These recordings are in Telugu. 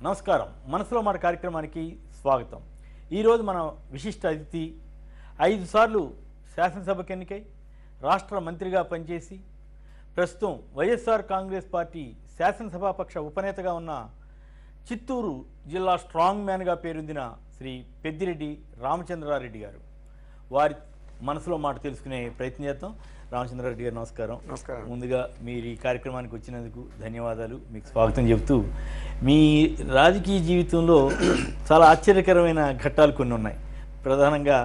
నమస్కారం. మనసులో మాట కార్యక్రమానికి స్వాగతం. ఈరోజు మన విశిష్ట అతిథి 5 సార్లు శాసనసభకు ఎన్నికై రాష్ట్ర మంత్రిగా పనిచేసి ప్రస్తుతం వైఎస్ఆర్ కాంగ్రెస్ పార్టీ శాసనసభాపక్ష ఉపనేతగా ఉన్న చిత్తూరు జిల్లా స్ట్రాంగ్ మ్యాన్గా పేరొందిన శ్రీ పెద్దిరెడ్డి రామచంద్రారెడ్డి గారు. వారి మనసులో మాట తెలుసుకునే ప్రయత్నం చేద్దాం. రామచంద్రారెడ్డి గారు నమస్కారం. నమస్కారం. ముందుగా మీరు ఈ కార్యక్రమానికి వచ్చినందుకు ధన్యవాదాలు. మీకు స్వాగతం చెబుతూ, మీ రాజకీయ జీవితంలో చాలా ఆశ్చర్యకరమైన ఘట్టాలు కొన్ని ఉన్నాయి. ప్రధానంగా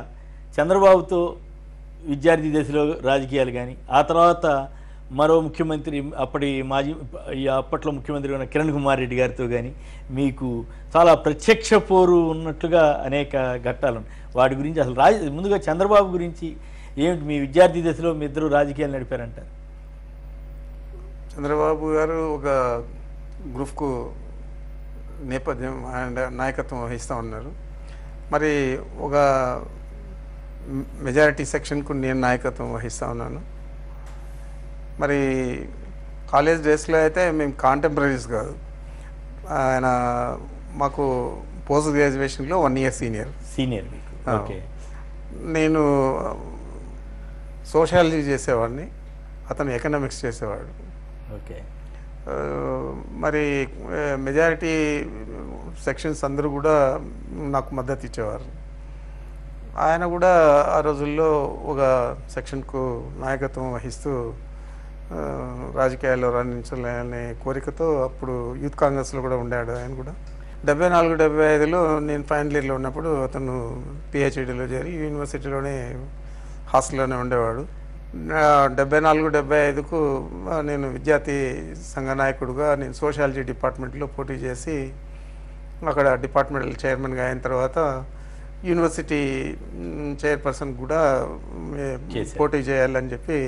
చంద్రబాబుతో విద్యార్థి దశలో రాజకీయాలు కానీ, ఆ తర్వాత మరో ముఖ్యమంత్రి అప్పట్లో ముఖ్యమంత్రి ఉన్న కిరణ్ కుమార్ రెడ్డి గారితో కానీ మీకు చాలా ప్రత్యక్ష పోరు ఉన్నట్లుగా అనేక ఘట్టాలు ఉన్నాయి. వాటి గురించి అసలు ముందుగా చంద్రబాబు గురించి ఏమిటి, మీ విద్యార్థి దశలో మీ ఇద్దరు రాజకీయాలు నడిపారంటారు? చంద్రబాబు గారు ఒక గ్రూప్కు నేపథ్యం అండ్ నాయకత్వం వహిస్తూ ఉన్నారు. మరి ఒక మెజారిటీ సెక్షన్కు నేను నాయకత్వం వహిస్తూ ఉన్నాను. మరి కాలేజ్ డేస్లో అయితే మేము కాంటెంపరీస్ కాదు. ఆయన మాకు పోస్ట్ గ్రాడ్యుయేషన్లో 1 year సీనియర్ మీకు. ఓకే. నేను సోషాలజీ చేసేవాడిని, అతను ఎకనామిక్స్ చేసేవాడు. ఓకే. మరి మెజారిటీ సెక్షన్స్ అందరూ కూడా నాకు మద్దతు ఇచ్చేవారు. ఆయన కూడా ఆ రోజుల్లో ఒక సెక్షన్కు నాయకత్వం వహిస్తూ రాజకీయాల్లో రాణించాలనే కోరికతో అప్పుడు యూత్ కాంగ్రెస్లో కూడా ఉండాడు. ఆయన కూడా 74-75లో నేను ఫైనల్ ఇయర్లో ఉన్నప్పుడు అతను పిహెచ్డీలో చేరి యూనివర్సిటీలోనే హాస్టల్లోనే ఉండేవాడు. 74-75కు నేను విద్యార్థి సంఘ నాయకుడుగా నేను సోషాలజీ డిపార్ట్మెంట్లో పోటీ చేసి అక్కడ డిపార్ట్మెంటల్ చైర్మన్గా అయిన తర్వాత యూనివర్సిటీ చైర్పర్సన్ కూడా పోటీ చేయాలని చెప్పి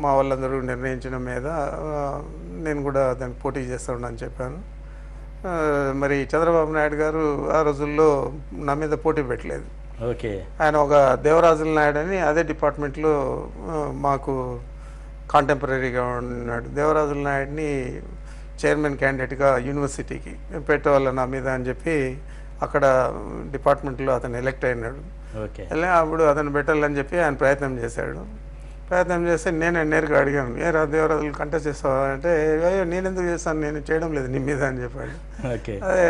మా వాళ్ళందరూ నిర్ణయించడం మీద నేను కూడా దానికి పోటీ చేస్తూ ఉన్నాను చెప్పాను. మరి చంద్రబాబు నాయుడు గారు ఆ రోజుల్లో నా మీద పోటీ పెట్టలేదు. ఓకే. ఆయన ఒక దేవరాజుల నాయుడు అని అదే డిపార్ట్మెంట్లో మాకు కాంటెంపరీగా ఉన్నాడు. దేవరాజుల నాయుడిని చైర్మన్ క్యాండిడేట్గా యూనివర్సిటీకి పెట్టేవాళ్ళ నా మీద అని చెప్పి అక్కడ డిపార్ట్మెంట్లో అతను ఎలెక్ట్ అయినాడు. ఓకే. అప్పుడు అతను పెట్టాలని చెప్పి ఆయన ప్రయత్నం చేస్తే నేను నేరుగా అడిగాను, దేవరాజులు కంటెస్ట్ చేస్తావా అంటే, అయ్యో నేను ఎందుకు చేస్తాను, నేను చేయడం లేదు నీ మీద అని చెప్పాడు. అదే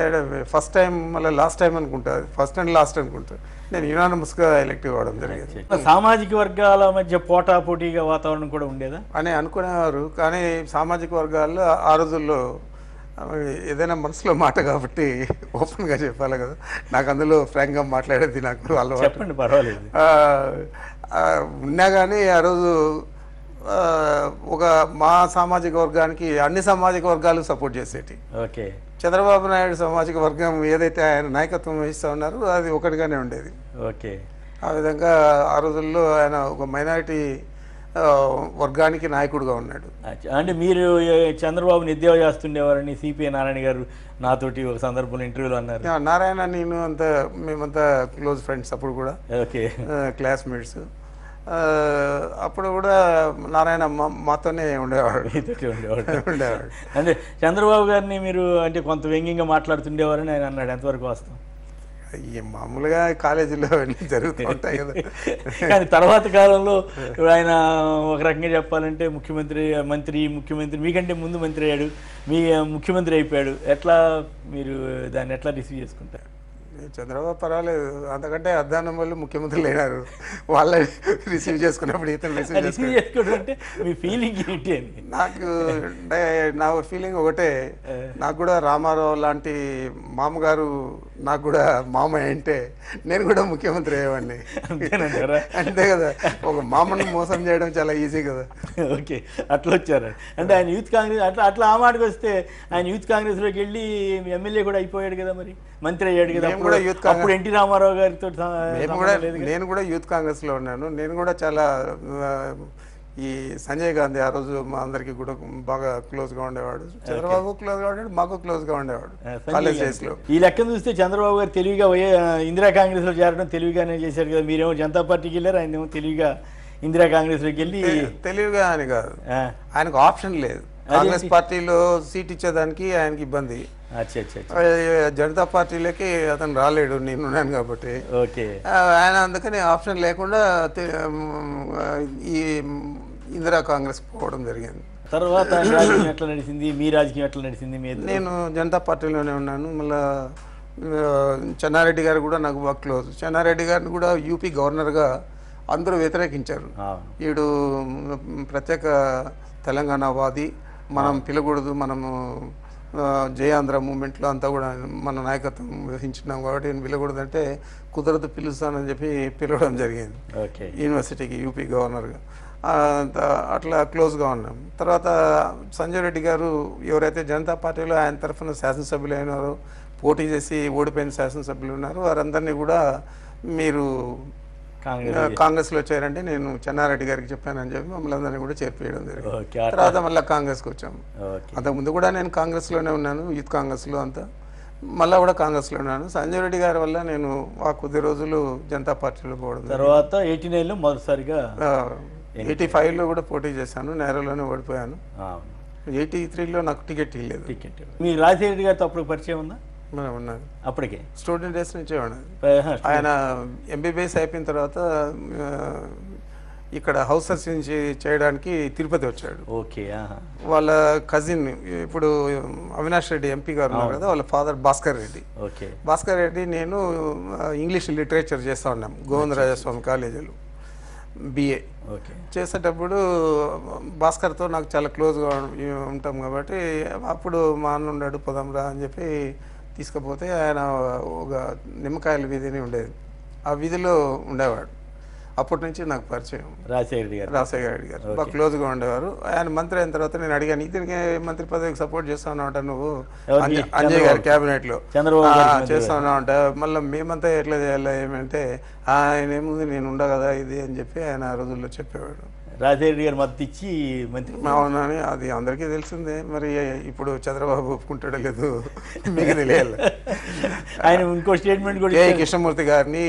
ఫస్ట్ టైం మళ్ళీ లాస్ట్ టైం అనుకుంటా, ఫస్ట్ అండ్ లాస్ట్ అనుకుంటా. నేను యునానిమస్గా ఎలెక్ట్ అవ్వడం జరిగింది. సామాజిక వర్గాల మధ్య పోటాపోటీగా వాతావరణం కూడా ఉండేదా అని అనుకునేవారు. కానీ సామాజిక వర్గాల్లో ఆ రోజుల్లో ఏదైనా మనసులో మాట కాబట్టి ఓపెన్గా చెప్పాలి కదా, నాకు అందులో ఫ్రాంక్గా మాట్లాడేది నాకు అలవాటు. చెప్పండి, పర్వాలేదు. ఉన్నా కానీ ఆ రోజు ఒక మా సామాజిక వర్గానికి అన్ని సామాజిక వర్గాలు సపోర్ట్ చేసేటి. ఓకే. చంద్రబాబు నాయుడు సామాజిక వర్గం ఏదైతే ఆయన నాయకత్వం వహిస్తూ ఉన్నారో అది ఒకటిగానే ఉండేది. ఓకే. ఆ విధంగా ఆ రోజుల్లో ఆయన ఒక మైనారిటీ వర్గానికి నాయకుడుగా ఉన్నాడు. అంటే మీరు చంద్రబాబుని ఎద్దేవా చేస్తుండేవారని సిపిఐ నారాయణ గారు నాతోటి ఒక సందర్భంలో ఇంటర్వ్యూలో అన్నారు. నారాయణ నేను మేమంతా క్లోజ్ ఫ్రెండ్స్ అప్పుడు కూడా. ఓకే. క్లాస్మేట్స్. అప్పుడు కూడా నారాయణ మాతోనే ఉండేవాడు. అంటే చంద్రబాబు గారిని మీరు అంటే కొంత వ్యంగ్యంగా మాట్లాడుతుండేవారని ఆయన అన్నాడు. ఎంతవరకు వాస్తవం? మామూలుగా కాలేజీలో జరుగుతూ ఉంటాయి కదా. కానీ తర్వాత కాలంలో ఆయన ఒక రకంగా చెప్పాలంటే ముఖ్యమంత్రి మీకంటే ముందు మంత్రి అయ్యాడు, మీ ముఖ్యమంత్రి అయిపోయాడు. ఎట్లా మీరు దాన్ని ఎట్లా రిసీవ్ చేసుకుంటారు? చంద్రబాబు పర్వాలేదు, అంతకంటే అద్దానం వాళ్ళు ముఖ్యమంత్రులు అయినారు. వాళ్ళ రిసీవ్ చేసుకున్నప్పుడు ఇతను రిసీవ్ చేసుకోవడం అంటే మీ ఫీలింగ్ ఏంటి అని నా ఫీలింగ్ ఒకటే. నాకు కూడా రామారావు లాంటి మామగారు నాకు కూడా మామ అంటే నేను కూడా ముఖ్యమంత్రి అయ్యేవాడిని. అంతే కదా, ఒక మామను మోసం చేయడం చాలా ఈజీ కదా. ఓకే. అట్లా వచ్చారు. అంటే ఆయన యూత్ కాంగ్రెస్ అట్లా ఆ మాటకు వస్తే ఆయన యూత్ కాంగ్రెస్లోకి వెళ్ళి ఎమ్మెల్యే కూడా అయిపోయాడు కదా, మరి మంత్రి అయ్యాడు కదా. అప్పుడు ఎన్టీ రామారావు గారితో నేను కూడా యూత్ కాంగ్రెస్లో ఉన్నాను. నేను కూడా చాలా ఈ సంజయ్ గాంధీ ఆ రోజు మా అందరికి కూడా బాగా క్లోజ్గా ఉండేవాడు. చంద్రబాబు క్లోజ్గా ఉండేవాడు, మాకు క్లోజ్గా ఉండేవాడు కాలేజ్ డేస్లో. ఈ లెక్కను చూస్తే చంద్రబాబు గారు తెలివిగా ఇందిరా కాంగ్రెస్లో చేరడం తెలివిగానే చేశారు కదా. మీరేమో జనతా పార్టీకి వెళ్ళారు, ఆయన ఏమో తెలివిగా ఇందిరా కాంగ్రెస్లోకి వెళ్ళి. తెలివిగా అని కాదు, ఆయనకు ఆప్షన్ లేదు. కాంగ్రెస్ పార్టీలో సీట్ ఇచ్చేదానికి ఆయనకి ఇబ్బంది. అచ్చా అచ్చా అచ్చా. జనతా పార్టీలోకి అతను రాలేడు, నేనున్నాను కాబట్టి. ఓకే. ఆయన అందుకని ఆప్షన్ లేకుండా ఈ ఇందిరా కాంగ్రెస్ పోవడం జరిగింది. తర్వాత ఆయన రాజకీయం ఎట్లా నడిచింది, మీ రాజకీయం ఎట్లా నడిచింది? మీ నేను జనతా పార్టీలోనే ఉన్నాను. మళ్ళా చెన్నారెడ్డి గారు కూడా నాకు బాగా క్లోజ్. చెన్నారెడ్డి గారిని కూడా యూపీ గవర్నర్గా అందరూ వ్యతిరేకించారు. వీడు ప్రత్యేక తెలంగాణ వాది, మనం పిలకూడదు, మనము జయాంధ్ర మూమెంట్లో అంతా కూడా మన నాయకత్వం వహించినాం కాబట్టి నేను పిలకూడదు అంటే కుదరదు పిలుస్తానని చెప్పి పిలవడం జరిగింది యూనివర్సిటీకి యూపీ గవర్నర్గా. అట్లా క్లోజ్గా ఉన్నాం. తర్వాత సంజయ్ రెడ్డి గారు ఎవరైతే జనతా పార్టీలో ఆయన తరఫున శాసనసభ్యులు అయినారో, పోటీ చేసి ఓడిపోయిన శాసనసభ్యులు ఉన్నారు, వారందరినీ కూడా మీరు కాంగ్రెస్లో చేరండి, నేను చెన్నారెడ్డి గారికి చెప్పానని చెప్పి మమ్మల్ని అందరినీ కూడా చేర్పియడం జరిగింది. తర్వాత మళ్ళీ కాంగ్రెస్కి వచ్చాము. అంతకుముందు కూడా నేను కాంగ్రెస్లోనే ఉన్నాను, యూత్ కాంగ్రెస్లో అంతా, మళ్ళీ కూడా కాంగ్రెస్లో ఉన్నాను. సంజయ్ రెడ్డి గారి వల్ల నేను ఆ కొద్ది రోజులు జనతా పార్టీలో పోవడం. తర్వాత 89లో మొదటిసారిగా 85లో కూడా పోటీ చేశాను, నేరలోనే ఓడిపోయాను. 83లో నాకు టికెట్ ఇవ్వలేదు. మీ రాజశేఖర రెడ్డి గారితో అప్పుడు పరిచయం ఉందా? ఉన్నాను, అప్పటికే స్టూడెంట్ డేస్ నుంచే ఉన్నది. ఆయన ఎంబీబీఎస్ అయిపోయిన తర్వాత ఇక్కడ హౌస్ సర్జన్ చేయడానికి తిరుపతి వచ్చాడు. ఓకే. వాళ్ళ కజిన్ ఇప్పుడు అవినాష్ రెడ్డి ఎంపీ గారు ఉన్నారు కదా, వాళ్ళ ఫాదర్ భాస్కర్ రెడ్డి. ఓకే. భాస్కర్ రెడ్డి నేను ఇంగ్లీష్ లిటరేచర్ చేస్తూ ఉన్నాం గోవిందరాజస్వామి కాలేజీలో బిఏ చేసేటప్పుడు భాస్కర్తో నాకు చాలా క్లోజ్గా ఉంటాం కాబట్టి అప్పుడు మా అన్న ఉన్నాడు, పోదాంరా అని చెప్పి తీసుకుపోతే ఆయన ఒక నిమ్మకాయల వీధిని ఉండేది, ఆ వీధిలో ఉండేవాడు. అప్పటి నుంచి నాకు పరిచయం రాజశేఖర రెడ్డి గారు బాగా క్లోజ్గా ఉండేవారు. ఆయన మంత్రి అయిన తర్వాత నేను అడిగాను, ఇతనికి మంత్రి పదవికి సపోర్ట్ చేస్తాను అంట, నువ్వు అంజయ్ గారి క్యాబినెట్లో చేస్తాను అంట, మళ్ళీ మేమంతా ఎట్లా చేయాలి ఏమంటే ఆయన ఏముంది నేను ఉండ కదా ఇది అని చెప్పి ఆయన ఆ రోజుల్లో చెప్పేవాడు. రాజశేఖర రెడ్డి గారు మద్దతు ఇచ్చి మంత్రి అవునని అది అందరికీ తెలిసిందే. మరి ఇప్పుడు చంద్రబాబు ఒప్పుకుంటాడో లేదు మీకు తెలియాలి. ఆయన ఇంకో స్టేట్మెంట్ కూడా ఏ కృష్ణమూర్తి గారిని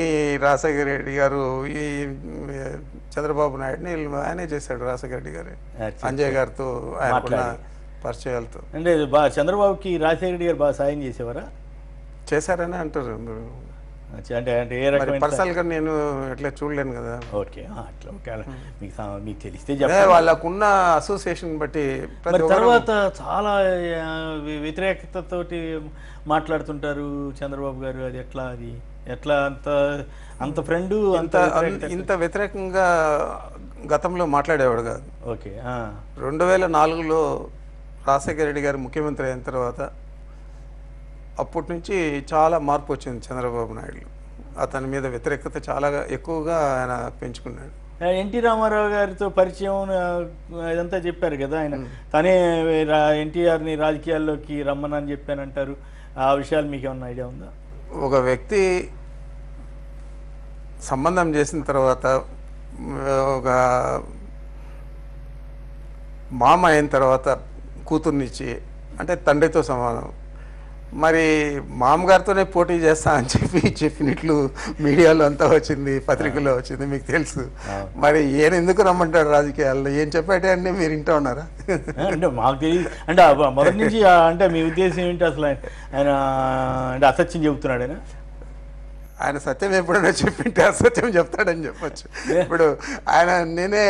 రాజశేఖర రెడ్డి గారు ఈ చంద్రబాబు నాయుడిని ఆయనే చేశాడు. రాజశేఖర రెడ్డి గారు అంజయ్ గారితో ఆయన పరిచయాలతో. అంటే చంద్రబాబుకి రాజశేఖర రెడ్డి గారు బాగా సాయం చేసేవారా? చేశారని అంటారు. అంటే అంటే ఏ రకమైన పర్సనల్గా నేను ఎట్లా చూడలేను కదా. ఓకే. అట్లా ఓకే. మీకు తెలిస్తే వాళ్ళకున్న అసోసియేషన్ బట్టి. తర్వాత చాలా వ్యతిరేకతతోటి మాట్లాడుతుంటారు చంద్రబాబు గారు, అది ఎట్లా, అది ఎట్లా అంత ఫ్రెండ్ ఇంత వ్యతిరేకంగా గతంలో మాట్లాడేవాడు కాదు. ఓకే. 2004లో రాజశేఖర రెడ్డి గారు ముఖ్యమంత్రి అయిన తర్వాత అప్పటి నుంచి చాలా మార్పు వచ్చింది చంద్రబాబు నాయుడు. అతని మీద వ్యతిరేకత చాలా ఎక్కువగా ఆయన పెంచుకున్నాడు. ఎన్టీ రామారావు గారితో పరిచయం ఇదంతా చెప్పారు కదా, ఆయన తనే ఎన్టీఆర్ని రాజకీయాల్లోకి రమ్మనని చెప్పానంటారు. ఆ విషయాలు మీకు ఏమన్నా ఐడియా ఉందా? ఒక వ్యక్తి సంబంధం చేసిన తర్వాత ఒక మామ అయిన తర్వాత కూతుర్నిచ్చి అంటే తండ్రితో సమానం. మరి మామగారితోనే పోటీ చేస్తా అని చెప్పినట్లు మీడియాలో అంతా వచ్చింది, పత్రికల్లో వచ్చింది, మీకు తెలుసు. మరి ఈయన ఎందుకు రమ్మంటాడు రాజకీయాల్లో? ఏం చెప్పాటే అంటే మీరు వింటూ ఉన్నారా? అంటే మాకు తెలియదు. అంటే మొదటి నుంచి అంటే మీ ఉద్దేశం ఏంటి అసలు? ఆయన అంటే అసత్యం చెబుతున్నాడు ఆయన? ఆయన సత్యం ఎప్పుడైనా చెప్పింటే అసత్యం చెప్తాడని చెప్పచ్చు. ఇప్పుడు ఆయన నేనే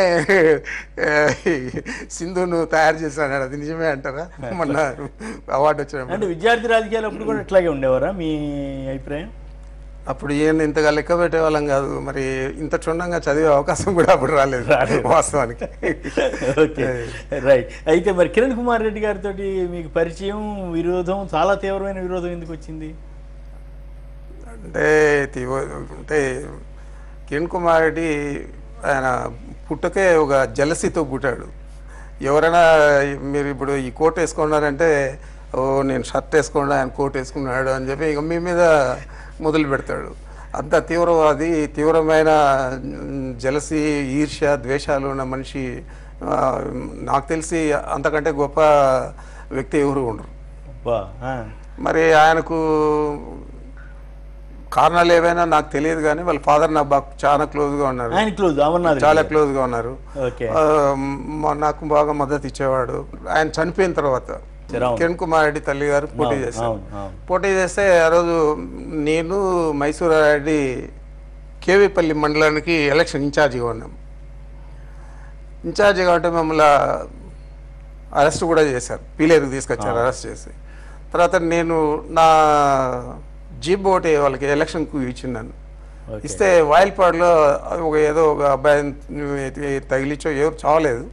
సింధును తయారు చేశాను, అది నిజమే అంటారా? మొన్న అవార్డు వచ్చినప్పుడు. అంటే విద్యార్థి రాజకీయాలు అప్పుడు కూడా ఇట్లాగే ఉండేవారా మీ అభిప్రాయం? అప్పుడు ఈయన ఇంతగా లెక్క పెట్టేవాళ్ళం కాదు, మరి ఇంత క్షుణ్ణంగా చదివే అవకాశం కూడా అప్పుడు రాలేదు వాస్తవానికి. Okay, right. అయితే మరి కిరణ్ కుమార్ రెడ్డి గారితో మీకు పరిచయం, విరోధం, చాలా తీవ్రమైన విరోధం ఎందుకు వచ్చింది? అంటే కిరణ్ కుమార్ రెడ్డి ఆయన పుట్టకే ఒక జలసితో పుట్టాడు. ఎవరైనా మీరు ఇప్పుడు ఈ కోట్ వేసుకున్నారంటే, ఓ నేను షర్ట్ వేసుకున్నా ఆయన కోట్ వేసుకున్నాడు అని చెప్పి ఇక మీ మీద మొదలు పెడతాడు. అంత తీవ్రవాది, తీవ్రమైన జలసి, ఈర్ష్య, ద్వేషాలు ఉన్న మనిషి. నాకు తెలిసి అంతకంటే గొప్ప వ్యక్తి ఎవరు ఉండరు. మరి ఆయనకు కారణాలు ఏవైనా నాకు తెలియదు, కానీ వాళ్ళ ఫాదర్ నాకు బాగా చాలా క్లోజ్గా ఉన్నారు, చాలా క్లోజ్గా ఉన్నారు. నాకు బాగా మద్దతు ఇచ్చేవాడు. ఆయన చనిపోయిన తర్వాత కిరణ్ కుమార్ రెడ్డి తల్లి గారు పోటీ చేశారు. పోటీ చేస్తే ఆ రోజు నేను మైసూరారెడ్డి కేవీపల్లి మండలానికి ఎలక్షన్ ఇన్ఛార్జిగా ఉన్నాం. ఇన్ఛార్జిగా ఉంటే మమ్మల్ని అరెస్ట్ కూడా చేశారు, పీలేరుకు తీసుకొచ్చారు అరెస్ట్ చేసి. తర్వాత నేను నా జీప్ ఒకటి వాళ్ళకి ఎలక్షన్కు ఇచ్చిన్నాను. ఇస్తే వాయిల్పాడులో ఏదో ఒక అబ్బాయిని తగిలిచ్చో ఎవరు చావలేదు,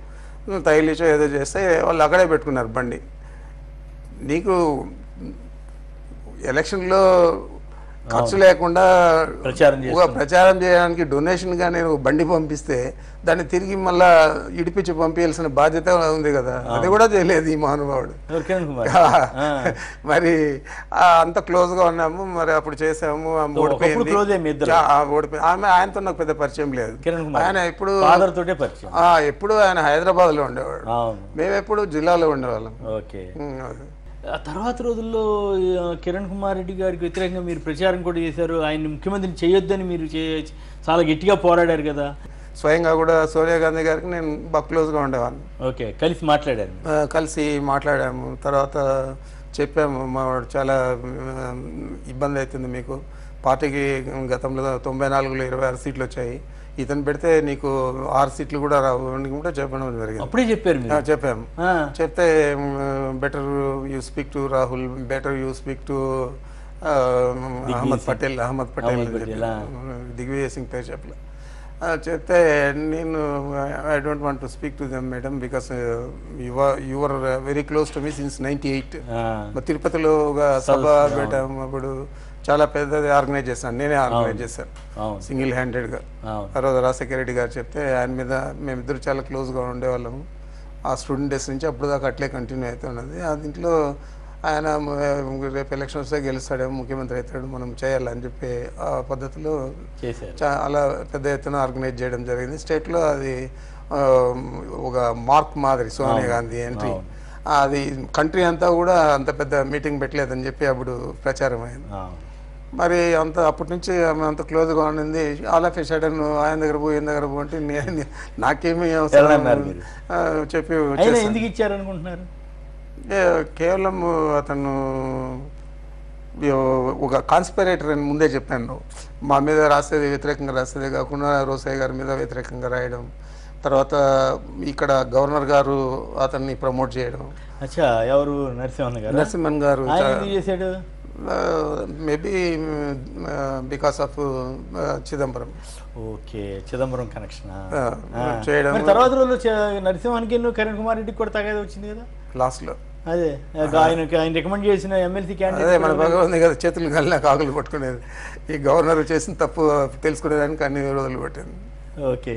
తగిలిచ్చో ఏదో చేస్తే వాళ్ళు అక్కడే పెట్టుకున్నారు బండి. నీకు ఎలక్షన్లో ఖర్చు లేకుండా ప్రచారం చేయడానికి డొనేషన్గా నేను బండి పంపిస్తే దాన్ని తిరిగి మళ్ళా ఇడిపించి పంపించాల్సిన బాధ్యత ఉంది కదా, అది కూడా చేయలేదు ఈ మహానుభావుడు. మరి అంత క్లోజ్గా ఉన్నాము, మరి అప్పుడు చేసాము. ఓడిపోయింది. ఆమె ఆయనతో నాకు పెద్ద పరిచయం లేదు. ఆయన ఎప్పుడు ఆయన హైదరాబాద్లో ఉండేవాడు, మేము ఎప్పుడు జిల్లాలో ఉండేవాళ్ళం. ఆ తర్వాత రోజుల్లో కిరణ్ కుమార్ రెడ్డి గారికి వ్యతిరేకంగా మీరు ప్రచారం కూడా చేశారు. ఆయన ముఖ్యమంత్రిని చేయొద్దని మీరు చాలా గట్టిగా పోరాడారు కదా. స్వయంగా కూడా సోనియా గాంధీ గారికి నేను బాగా క్లోజ్గా ఉండేవాడిని. ఓకే, కలిసి మాట్లాడాము. తర్వాత చెప్పాము, మా వాడు చాలా ఇబ్బంది అవుతుంది మీకు, పార్టీకి గతంలో 94లో 26 సీట్లు వచ్చాయి, ఇతను పెడితే నీకు 6 సీట్లు కూడా రావు అని కూడా చెప్పడం జరిగింది. అప్పుడే చెప్పాము. చెప్తే better you speak to Rahul, better you speak to Ahmed Patel Digvijay Singh పేరు చెప్పలే. చెప్తే నేను I don't want to speak to them madam because you are very close to me since 98. తిరుపతిలో ఒక సభ పెట్టాము, అప్పుడు చాలా పెద్దది ఆర్గనైజ్ చేశాను, నేనే ఆర్గనైజ్ చేశాను సింగిల్ హ్యాండెడ్గా. ఆ రోజు రాజశేఖర రెడ్డి గారు చెప్తే ఆయన మీద మేమిద్దరు చాలా క్లోజ్గా ఉండేవాళ్ళము ఆ స్టూడెంట్ డేస్ నుంచి. అప్పుడు దాకా అట్లే కంటిన్యూ అవుతున్నది. దీంట్లో ఆయన రేపు ఎలక్షన్ వస్తే గెలుస్తాడేమో, ముఖ్యమంత్రి అవుతాడు, మనం చేయాలని చెప్పి ఆ పద్ధతిలో అలా పెద్ద ఎత్తున ఆర్గనైజ్ చేయడం జరిగింది. స్టేట్లో అది ఒక మార్క్ మాదిరి సోనియా గాంధీ ఎంట్రీ. అది కంట్రీ అంతా కూడా అంత పెద్ద మీటింగ్ పెట్టలేదని చెప్పి అప్పుడు ప్రచారం అయింది. మరి అప్పటి నుంచి ఆమె అంత క్లోజ్గా ఉండింది. ఆల్ ఆఫ్ ఎ సడన్ ఆయన దగ్గర పో అంటే నాకేమీ అవసరం చెప్పి ఎందుకు ఇచ్చారనుకుంటున్నారు? కేవలం అతను ఒక కాన్స్పిరేటర్ అని ముందే చెప్పాను. మా మీద రాసేది వ్యతిరేకంగా రాసేదే కాకుండా రోసయ్య గారి మీద వ్యతిరేకంగా రాయడం, తర్వాత ఇక్కడ గవర్నర్ గారు అతన్ని ప్రమోట్ చేయడం. ఎవరు? నరసింహన్ గారు చేశాడు. Maybe because of Chidambaram. Okay, Chidambaram connection చేయడం. తర్వాత రోజుల్లో నరసింహానికి కిరణ్ కుమార్ రెడ్డికి కూడా తగాదా వచ్చింది కదా లాస్ట్లో. అదే ఆయన రికమెండ్ చేసిన ఎమ్మెల్సీ క్యాండిడేట్. అదే మన బాగా ఉంది కదా, చేతులు కలిగిన కాకులు పట్టుకునేది. ఈ గవర్నర్ చేసిన తప్పు తెలుసుకునేదానికి అన్ని రోజులు పట్టింది. ఓకే,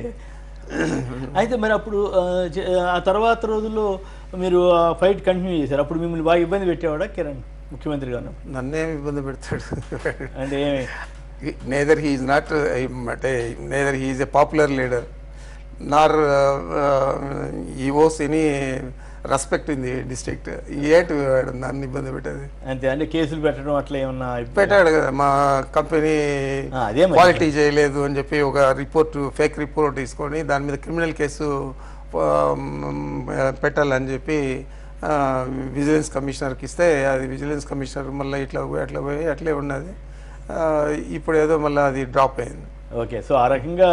అయితే మరి అప్పుడు ఆ తర్వాత రోజుల్లో మీరు ఫైట్ కంటిన్యూ చేశారు. అప్పుడు మిమ్మల్ని బాగా ఇబ్బంది పెట్టేవాడా కిరణ్ ముఖ్యమంత్రిగా ఉన్నప్పుడు? నన్నేమి ఇబ్బంది పెడతాడు అంటే నేదర్ హీ ఈజ్ నాట్ అంటే neither he is a popular leader నార్ ఈ ఓస్ any respect in the district. ఏంటి నన్ను ఇబ్బంది పెట్టేది? అంతే, అంటే కేసులు పెట్టడం అట్లా ఏమన్నా పెట్టాడు కదా. మా కంపెనీ క్వాలిటీ చేయలేదు అని చెప్పి ఒక ఫేక్ రిపోర్ట్ తీసుకొని దాని మీద క్రిమినల్ కేసు పెట్టాలని చెప్పి విజిలెన్స్ కమిషనర్కి ఇస్తే అది విజిలెన్స్ కమిషనర్ మళ్ళీ ఇట్లా పోయి అట్లే ఉన్నది. ఇప్పుడు ఏదో మళ్ళీ అది డ్రాప్ అయింది. ఓకే, సో ఆ రకంగా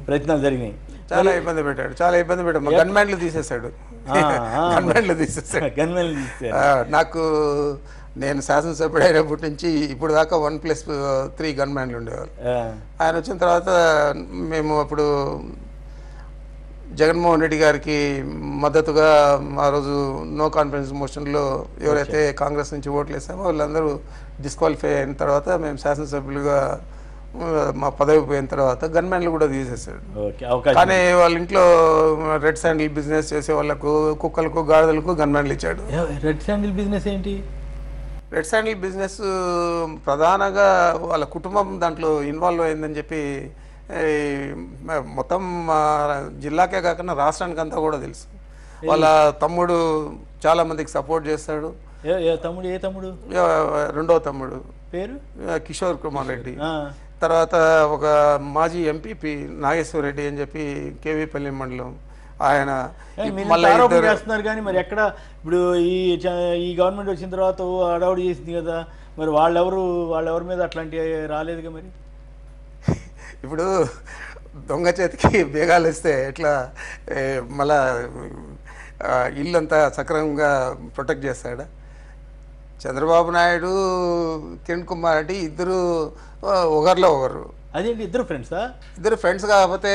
ప్రయత్నాలు జరిగినాయి. చాలా ఇబ్బంది పెట్టాడు. గన్మ్యాన్లు తీసేశాడు. నాకు నేను శాసనసభ్యుడు అయినప్పటి నుంచి ఇప్పుడు దాకా 1+3 గన్మ్యాన్లు ఉండేవారు. ఆయన వచ్చిన తర్వాత మేము అప్పుడు జగన్మోహన్ రెడ్డి గారికి మద్దతుగా ఆ రోజు నో కాన్ఫిడెన్స్ మోషన్లో ఎవరైతే కాంగ్రెస్ నుంచి ఓట్లు వేసామో వాళ్ళందరూ డిస్క్వాలిఫై అయిన తర్వాత మేము శాసనసభ్యులుగా మా పదవి పోయిన తర్వాత గన్మ్యాన్లు కూడా తీసేసాడు. కానీ వాళ్ళ ఇంట్లో రెడ్ శాండిల్ బిజినెస్ చేసే వాళ్ళకు, కుక్కలకు, గాడిదలకు గన్మ్యాన్లు ఇచ్చాడు. రెడ్ శాండిల్ బిజినెస్ ఏంటి? రెడ్ శాండిల్ బిజినెస్ ప్రధానంగా వాళ్ళ కుటుంబం దాంట్లో ఇన్వాల్వ్ అయిందని చెప్పి మొత్తం జిల్లాకే కాకుండా రాష్ట్రానికి అంతా కూడా తెలుసు. వాళ్ళ తమ్ముడు చాలా మందికి సపోర్ట్ చేస్తాడు. తమ్ముడు? ఏ తమ్ముడు? రెండో తమ్ముడు పేరు కిషోర్ కుమార్ రెడ్డి. తర్వాత ఒక మాజీ ఎంపీ నాగేశ్వర రెడ్డి అని చెప్పి కేవీపల్లి మండలం ఆయన మీరు మళ్ళీ ఆరోపణ ఇద్దరు చేస్తున్నారు కానీ మరి ఎక్కడ ఇప్పుడు ఈ గవర్నమెంట్ వచ్చిన తర్వాత అడవుడు చేసింది కదా, మరి వాళ్ళెవరి మీద అట్లాంటి రాలేదుగా మరి. ఇప్పుడు దొంగ చేతికి బేగాలు ఇస్తే ఎట్లా మళ్ళా ఇల్లంతా సక్రమంగా ప్రొటెక్ట్ చేస్తాడా? చంద్రబాబు నాయుడు, కిరణ్ కుమార్ రెడ్డి ఇద్దరు ఒకరిలో ఒకరు. అదేంటి ఇద్దరు ఫ్రెండ్సా? ఇద్దరు ఫ్రెండ్స్ కాకపోతే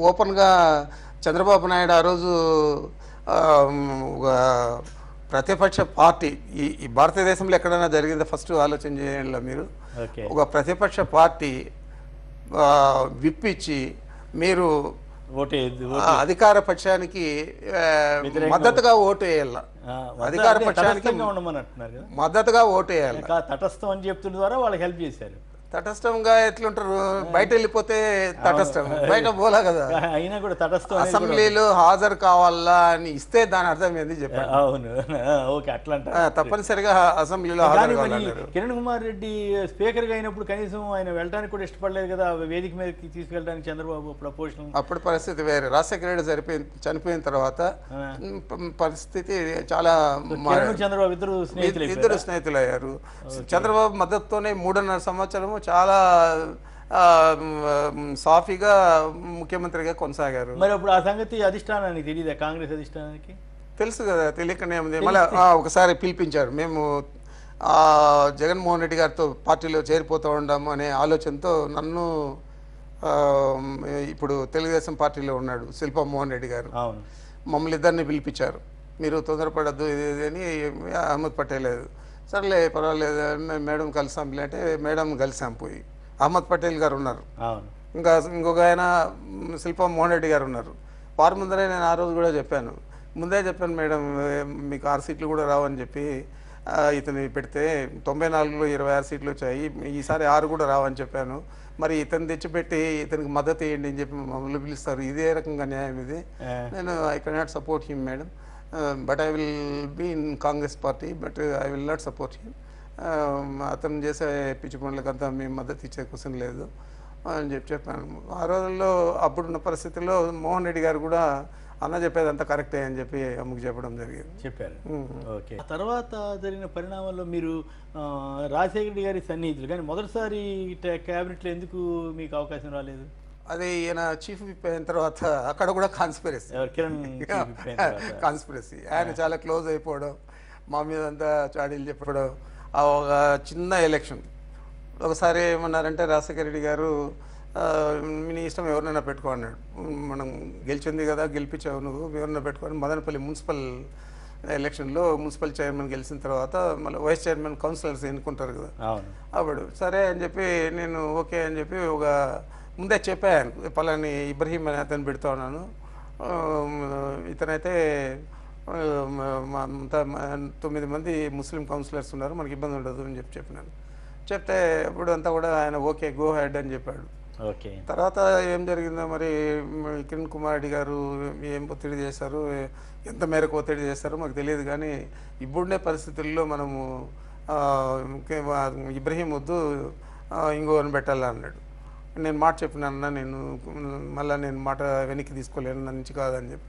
ఓపెన్గా చంద్రబాబు నాయుడు ఆ రోజు ఒక ప్రతిపక్ష పార్టీ ఈ భారతదేశంలో ఎక్కడైనా జరిగిందో ఫస్ట్ ఆలోచన చేయాలి మీరు. ఒక ప్రతిపక్ష పార్టీ విప్పించి మీరు అధికార పక్షానికి మద్దతుగా ఓటు వేయాల, అధికార పక్షానికి మద్దతుగా ఓటు వేయాలి. తటస్థం అని చెప్తున్న ద్వారా వాళ్ళకి హెల్ప్ చేశారు. తటస్థంగా ఎట్లుంటారు? బయట వెళ్ళిపోతే తటస్థం, బయట పోలా కదా. అయినా కూడా తటస్థం అసెంబ్లీలో హాజరు కావాలా అని ఇస్తే దాని అర్థం ఏంది చెప్పారు. అవును, ఓకే, అట్లా తప్పనిసరిగా అసెంబ్లీలో హాజరు కావాలన్నారు. కిరణ్ కుమార్ రెడ్డి స్పీకర్ గా అయినప్పుడు కనీసం ఆయన వెళ్ళడానికి కూడా ఇష్టపడలేదు కదా వేదిక మీదకి తీసుకెళ్ళడానికి చంద్రబాబు ప్రపోజల్. అప్పుడు పరిస్థితి వేరే. రాజశేఖర రెడ్డి చనిపోయిన తర్వాత పరిస్థితి చాలా, చంద్రబాబు ఇద్దరు స్నేహితులు అయ్యారు. చంద్రబాబు మద్దతుతోనే 3.5 సంవత్సరము చాలా సాఫీగా ముఖ్యమంత్రిగా కొనసాగారు. మరి అప్పుడు ఆ సంగతి అధిష్టానానికి తెలియదా? కాంగ్రెస్ అధిష్టానానికి తెలుసు కదా. తెలియకనే మళ్ళీ ఒకసారి పిలిపించారు. మేము జగన్మోహన్ రెడ్డి గారితో పార్టీలో చేరిపోతూ ఉండాము అనే ఆలోచనతో నన్ను, ఇప్పుడు తెలుగుదేశం పార్టీలో ఉన్నాడు శిల్పా మోహన్ రెడ్డి గారు, మమ్మల్ని ఇద్దరిని పిలిపించారు. మీరు తొందరపడద్దు ఇది అని అహ్మద్ పటేల్ లేదు. సర్లే పర్వాలేదు మేడం కలిసాంలే అంటే మేడం కలిసాం. పోయి అహ్మద్ పటేల్ గారు ఉన్నారు, ఇంకొక ఆయన శిల్పా మోహన్ రెడ్డి గారు ఉన్నారు. వారి ముందరే నేను ఆ రోజు కూడా ముందే చెప్పాను మేడం మీకు 6 సీట్లు కూడా రావని చెప్పి ఇతని పెడితే 94లో 26 సీట్లు వచ్చాయి, ఈసారి 6 కూడా రావని చెప్పాను. మరి ఇతను తెచ్చిపెట్టి ఇతనికి మద్దతు ఇవ్వండి అని చెప్పి మమ్మల్ని పిలుస్తారు. ఇదే రకంగా న్యాయం ఇది. నేను I cannot support him madam, but I will be in Congress party, but I will not support him. అతను చేసే పిచ్చి పనులకంతా మేము మద్దతు ఇచ్చే క్వశ్చన్ లేదు అని చెప్పాను. ఆ రోజుల్లో అప్పుడున్న పరిస్థితుల్లో మోహన్ రెడ్డి గారు కూడా అన్న చెప్పేదంతా కరెక్టే అని చెప్పి అమ్మకు చెప్పడం జరిగింది. చెప్పారు. ఓకే. తర్వాత జరిగిన పరిణామాల్లో మీరు రాజశేఖర రెడ్డి గారి సన్నిహితులు, కానీ మొదటిసారి క్యాబినెట్లో ఎందుకు మీకు అవకాశం రాలేదు? అది ఈయన చీఫ్ విప్ అయిన తర్వాత అక్కడ కూడా కాన్స్పిరసీ. ఆయన చాలా క్లోజ్ అయిపోవడం, మా మీద అంతా చాడీలు చెప్పడం. ఒక చిన్న ఎలక్షన్ ఒకసారి ఏమన్నారంటే రాజశేఖర రెడ్డి గారు మీ ఇష్టం ఎవరినైనా పెట్టుకో అన్నాడు. మనం గెలిచింది కదా, గెలిపించావు నువ్వు, ఎవరైనా పెట్టుకోని మదనపల్లి మున్సిపల్ ఎలక్షన్లో మున్సిపల్ చైర్మన్ గెలిచిన తర్వాత మళ్ళీ వైస్ చైర్మన్ కౌన్సిలర్స్ ఎన్నుకుంటారు కదా, అప్పుడు సరే అని చెప్పి నేను ఓకే అని చెప్పి ఒక ముందే చెప్పాను, పలాని ఇబ్రహీం అని అతను పెడతా ఉన్నాను, ఇతనైతే 9 మంది ముస్లిం కౌన్సిలర్స్ ఉన్నారు, మనకి ఇబ్బంది ఉండదు అని చెప్పినాను. చెప్తే అప్పుడు అంతా కూడా ఆయన ఓకే గో హెడ్ అని చెప్పాడు. తర్వాత ఏం జరిగిందో మరి కిరణ్ కుమార్ రెడ్డి గారు ఏం ఒత్తిడి చేశారు, ఎంత మేరకు ఒత్తిడి చేస్తారో మాకు తెలియదు. కానీ ఇప్పుడునే పరిస్థితుల్లో మనము ఇబ్రహీం వద్దు ఇంకోని పెట్టాలా అన్నాడు. నేను మాట చెప్పినాన్న, నేను మాట వెనక్కి తీసుకోలేను, నా నుంచి కాదని చెప్పి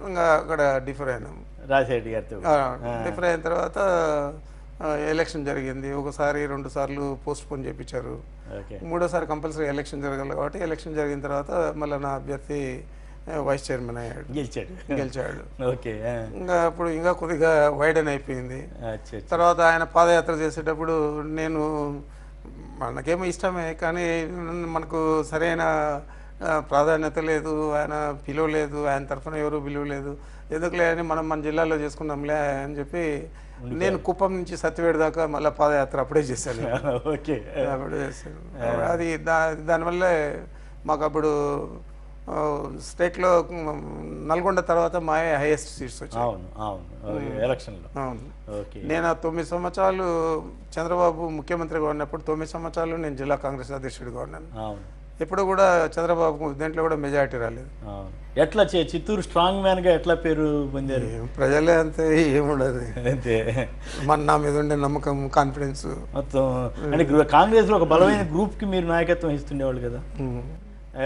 ఇంకా అక్కడ డిఫర్ అయినాము. రాజశేఖర్ గారితో డిఫర్ అయిన తర్వాత ఎలక్షన్ జరిగింది. ఒకసారి 2 సార్లు పోస్ట్ పోన్ చేయించారు. 3వసారి కంపల్సరీ ఎలక్షన్ జరగాలి కాబట్టి ఎలక్షన్ జరిగిన తర్వాత మళ్ళీ నా అభ్యర్థి వైస్ చైర్మన్ అయ్యాడు, గెలిచాడు. ఇంకా అప్పుడు ఇంకా కొద్దిగా వైడెన్ అయిపోయింది. తర్వాత ఆయన పాదయాత్ర చేసేటప్పుడు నేను మనకేమో ఇష్టమే కానీ మనకు సరైన ప్రాధాన్యత లేదు, ఆయన పిలువలేదు, ఆయన తరఫున ఎవరు పిలువలేదు, ఎందుకులే అని మనం మన జిల్లాలో చేసుకున్నాంలే అని చెప్పి నేను కుప్పం నుంచి సత్యవేడు దాకా మళ్ళీ పాదయాత్ర అప్పుడే చేశాను. అప్పుడే చేశాను. అది దానివల్లే మాకు అప్పుడు స్టేట్లో నల్గొండ తర్వాత మా హైయెస్ట్ సీట్స్ వచ్చాయి. అవును, నేను 9 సంవత్సరాలు చంద్రబాబు ముఖ్యమంత్రిగా ఉన్నప్పుడు 9 సంవత్సరాలు నేను జిల్లా కాంగ్రెస్ అధ్యక్షుడిగా ఉన్నాను. ఎప్పుడు కూడా చంద్రబాబు దేంట్లో కూడా మెజారిటీ రాలేదు. ఎట్లా చిత్తూరు స్ట్రాంగ్ మ్యాన్ గా ఎట్లా పేరు పొందారు? ప్రజలే అంతే, ఏముండదు అంతే, నా మీద ఉండే నమ్మకం, కాన్ఫిడెన్స్ మొత్తం. అంటే కాంగ్రెస్ లో ఒక బలమైన గ్రూప్ కి మీరు నాయకత్వం ఇస్తుండేవాళ్ళు కదా.